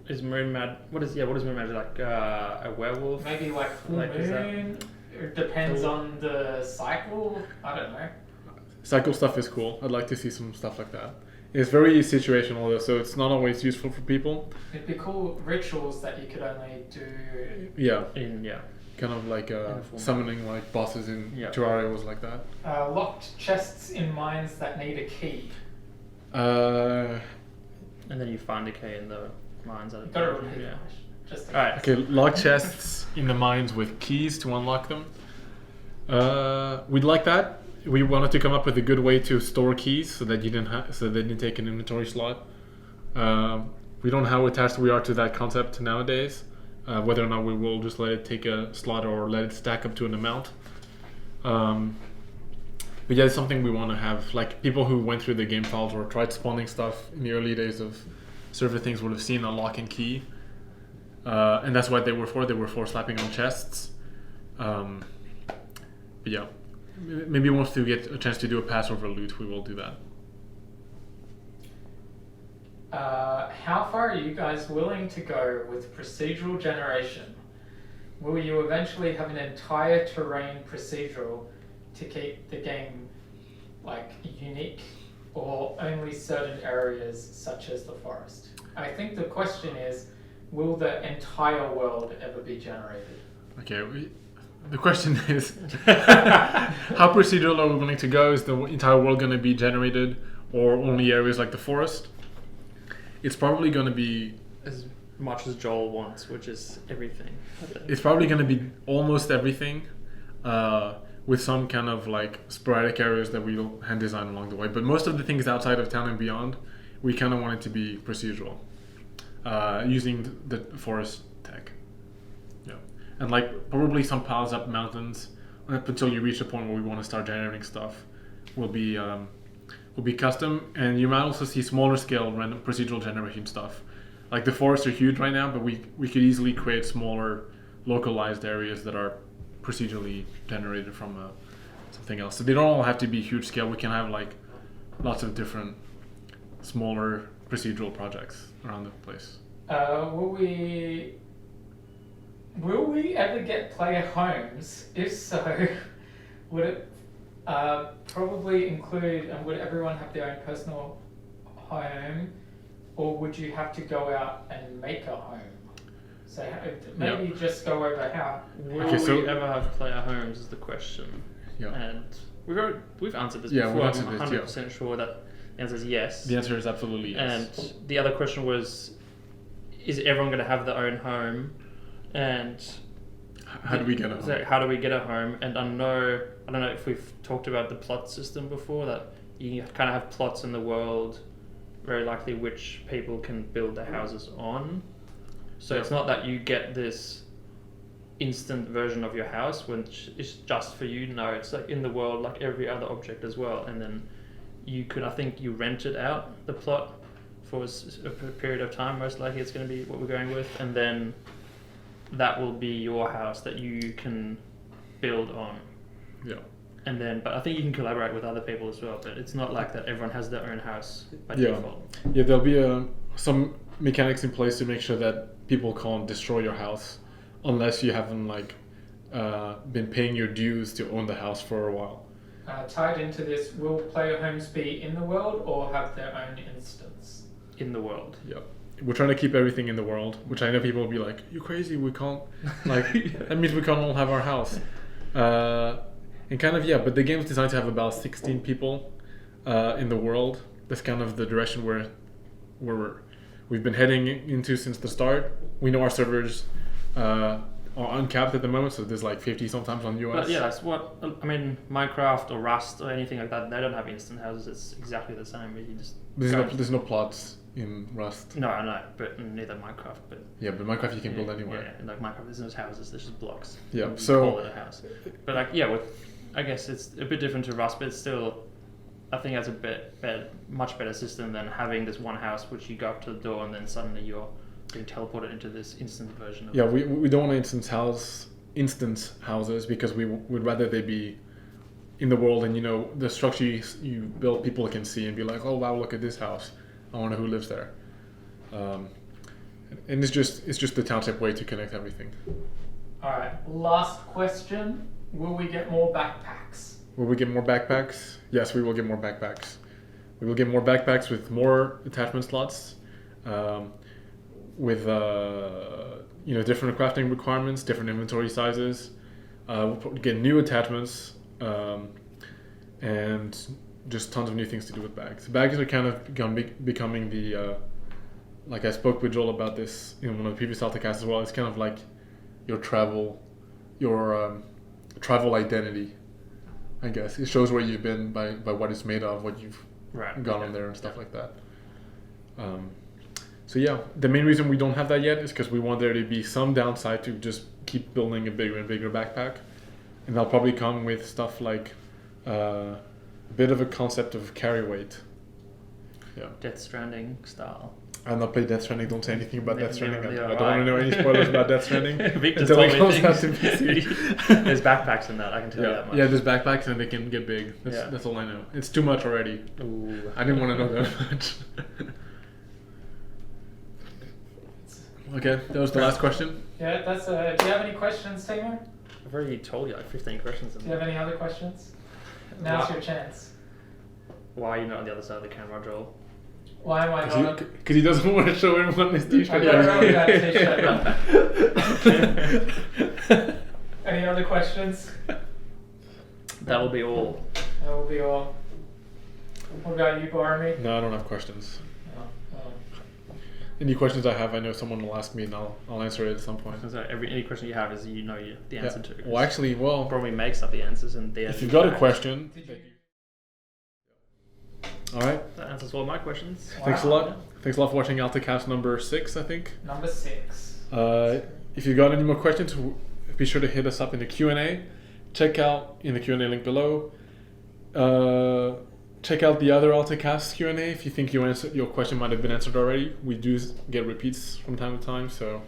Speaker 2: Is moon what is moon magic like? A werewolf?
Speaker 3: Maybe like full
Speaker 2: Like, is that-
Speaker 3: moon. It depends on the cycle. I don't know.
Speaker 1: Cycle stuff is cool. I'd like to see some stuff like that. It's very situational though, so it's not always useful for people.
Speaker 3: It'd be cool rituals that you could only do.
Speaker 1: Yeah,
Speaker 2: Yeah.
Speaker 1: kind of like
Speaker 2: Uniform.
Speaker 1: summoning like bosses in
Speaker 2: Yeah.
Speaker 1: Terraria was like that.
Speaker 3: Locked chests in mines that need a key.
Speaker 1: Uh,
Speaker 2: And then you find a key in the mines.
Speaker 3: Got to repeat
Speaker 2: Yeah.
Speaker 3: the question. Just in
Speaker 2: Alright.
Speaker 3: case.
Speaker 1: okay, lock chests in the mines with keys to unlock them. We'd like that. We wanted to come up with a good way to store keys so that so they didn't take an inventory slot. We don't know how attached we are to that concept nowadays. Whether or not we will just let it take a slot or let it stack up to an amount. But yeah, it's something we want to have. Like people who went through the game files or tried spawning stuff in the early days of server things would have seen a lock and key. And that's what they were for. They were for slapping on chests. But yeah, maybe once we get a chance to do a Passover loot, we will do that.
Speaker 3: How far are you guys willing to go with procedural generation? Will you eventually have an entire terrain procedural to keep the game like unique, or only certain areas such as the forest? I think the question is, will the entire world ever be generated?
Speaker 1: Okay, the question is, how procedural are we willing to go? Is the entire world going to be generated, or only areas like the forest? It's probably going to be
Speaker 2: As much as Joel wants, which is everything.
Speaker 1: It's probably going to be almost everything, with some kind of like sporadic areas that we'll hand design along the way. But most of the things outside of town and beyond, we kind of want it to be procedural, using the forest tech. Yeah, and like probably some piles up mountains up until you reach a point where we want to start generating stuff will be custom, and you might also see smaller scale random procedural generation stuff. Like the forests are huge right now, but we could easily create smaller localized areas that are procedurally generated from something else. So they don't all have to be huge scale. We can have like lots of different smaller procedural projects around the place.
Speaker 3: Will we ever get player homes? If so, would it probably include, and would everyone have their own personal home, or would you have to go out and make a home? So maybe just go over how.
Speaker 2: Will we ever have player homes is the question.
Speaker 1: Yeah.
Speaker 2: And we've answered this
Speaker 1: Yeah,
Speaker 2: before.
Speaker 1: we've answered
Speaker 2: I'm
Speaker 1: this,
Speaker 2: 100% sure that the answer is yes.
Speaker 1: The answer is absolutely yes.
Speaker 2: And the other question was, is everyone going to have their own home? And
Speaker 1: how do we get a home?
Speaker 2: So how do we get a home? And I don't know if we've talked about the plot system before, that you kind of have plots in the world, very likely which people can build their houses on. So it's not that you get this instant version of your house which is just for you. No, it's like in the world like every other object as well. And then you could, I think you rented out the plot for a period of time. Most likely it's going to be what we're going with, and then that will be your house that you can build on.
Speaker 1: Yeah.
Speaker 2: And then, but I think you can collaborate with other people as well, but it's not like that everyone has their own house by
Speaker 1: Yeah.
Speaker 2: default.
Speaker 1: Yeah, there'll be some mechanics in place to make sure that people can't destroy your house unless you haven't been paying your dues to own the house for a while.
Speaker 3: Tied into this, will player homes be in the world or have their own instance?
Speaker 2: In the world.
Speaker 1: Yeah. We're trying to keep everything in the world, which I know people will be like, "You crazy, we can't," that means we can't all have our house. And kind of, yeah, but the game's designed to have about 16 people in the world. That's kind of the direction we've been heading into since the start. We know our servers are uncapped at the moment, so there's 50 sometimes on US.
Speaker 2: But yeah, that's what, I mean, Minecraft or Rust or anything like that, they don't have instant houses. It's exactly the same. You just
Speaker 1: There's no plots in Rust.
Speaker 2: No, I know, but neither Minecraft. But
Speaker 1: yeah, but Minecraft you can build anywhere.
Speaker 2: Yeah, and Minecraft, there's no houses, there's just blocks.
Speaker 1: Yeah,
Speaker 2: you
Speaker 1: so
Speaker 2: call it a house. But I guess it's a bit different to Rust, but it's still, I think that's a much better system than having this one house which you go up to the door and then suddenly you're being teleported into this instant version of it.
Speaker 1: Yeah, we don't want instance houses because we would rather they be in the world, and the structure you build, people can see and be like, oh wow, look at this house, I wonder who lives there. And it's just the Township way to connect everything.
Speaker 3: Alright, last question. Will we get more backpacks?
Speaker 1: Will we get more backpacks? Yes, we will get more backpacks. We will get more backpacks with more attachment slots, with different crafting requirements, different inventory sizes. We'll get new attachments, and just tons of new things to do with bags. Bags are kind of becoming the, like I spoke with Joel about this in one of the previous Altacasts as well. It's kind of like your travel identity, I guess. It shows where you've been by what it's made of, what you've gone on there and stuff like that. So yeah, the main reason we don't have that yet is because we want there to be some downside to just keep building a bigger and bigger backpack. And that'll probably come with stuff like a bit of a concept of carry weight. Yeah.
Speaker 2: Death Stranding style.
Speaker 1: I've not played Death Stranding. Don't say anything about Death Stranding. I don't
Speaker 2: right.
Speaker 1: want to know any spoilers about Death Stranding
Speaker 2: Victor's
Speaker 1: until
Speaker 2: told
Speaker 1: it
Speaker 2: me
Speaker 1: comes out
Speaker 2: things.
Speaker 1: to PC.
Speaker 2: There's backpacks in that, I can tell you that much.
Speaker 1: Yeah, there's backpacks and they can get big. That's all I know. It's too much already.
Speaker 2: Ooh.
Speaker 1: I didn't want to know that much. Okay, that was the last question.
Speaker 3: Yeah, that's. Do you have any questions, Timo?
Speaker 2: I've already told you 15 questions.
Speaker 3: Do you have any other questions? Now's your chance.
Speaker 2: Why are you not on the other side of the camera, Joel?
Speaker 3: Why am I not?
Speaker 1: Because he doesn't want to show everyone his t-shirt.
Speaker 3: I got that t-shirt. Any other questions?
Speaker 2: That will be all.
Speaker 3: That will be all. What about you, Barmy?
Speaker 1: No, I don't have questions.
Speaker 3: Oh.
Speaker 1: Any questions I have, I know someone will ask me and I'll answer it at some point.
Speaker 2: So any question you have is the answer to.
Speaker 1: Well, actually,
Speaker 2: probably makes up the answers and the.
Speaker 1: If you've got a question. All right.
Speaker 2: That answers all my questions.
Speaker 1: Wow. Thanks a lot. Thanks a lot for watching Altacast number 6, I think.
Speaker 3: Number 6.
Speaker 1: If you've got any more questions, be sure to hit us up in the Q&A. Check out in the Q&A link below. Check out the other Altacast Q&A if you think your question might have been answered already. We do get repeats from time to time, so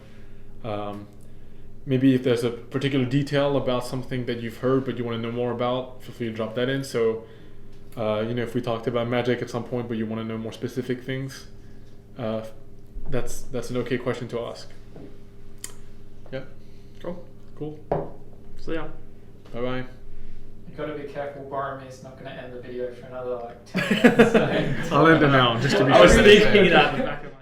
Speaker 1: maybe if there's a particular detail about something that you've heard but you want to know more about, feel free to drop that in. So, if we talked about magic at some point but you want to know more specific things, that's an okay question to ask. Yeah. Cool.
Speaker 2: So yeah.
Speaker 1: Bye-bye.
Speaker 3: You've got to be careful, Boromir not going to end the video for another 10 minutes.
Speaker 1: I'll end it now, just to be
Speaker 2: I was
Speaker 1: sure.
Speaker 2: thinking that in the back of my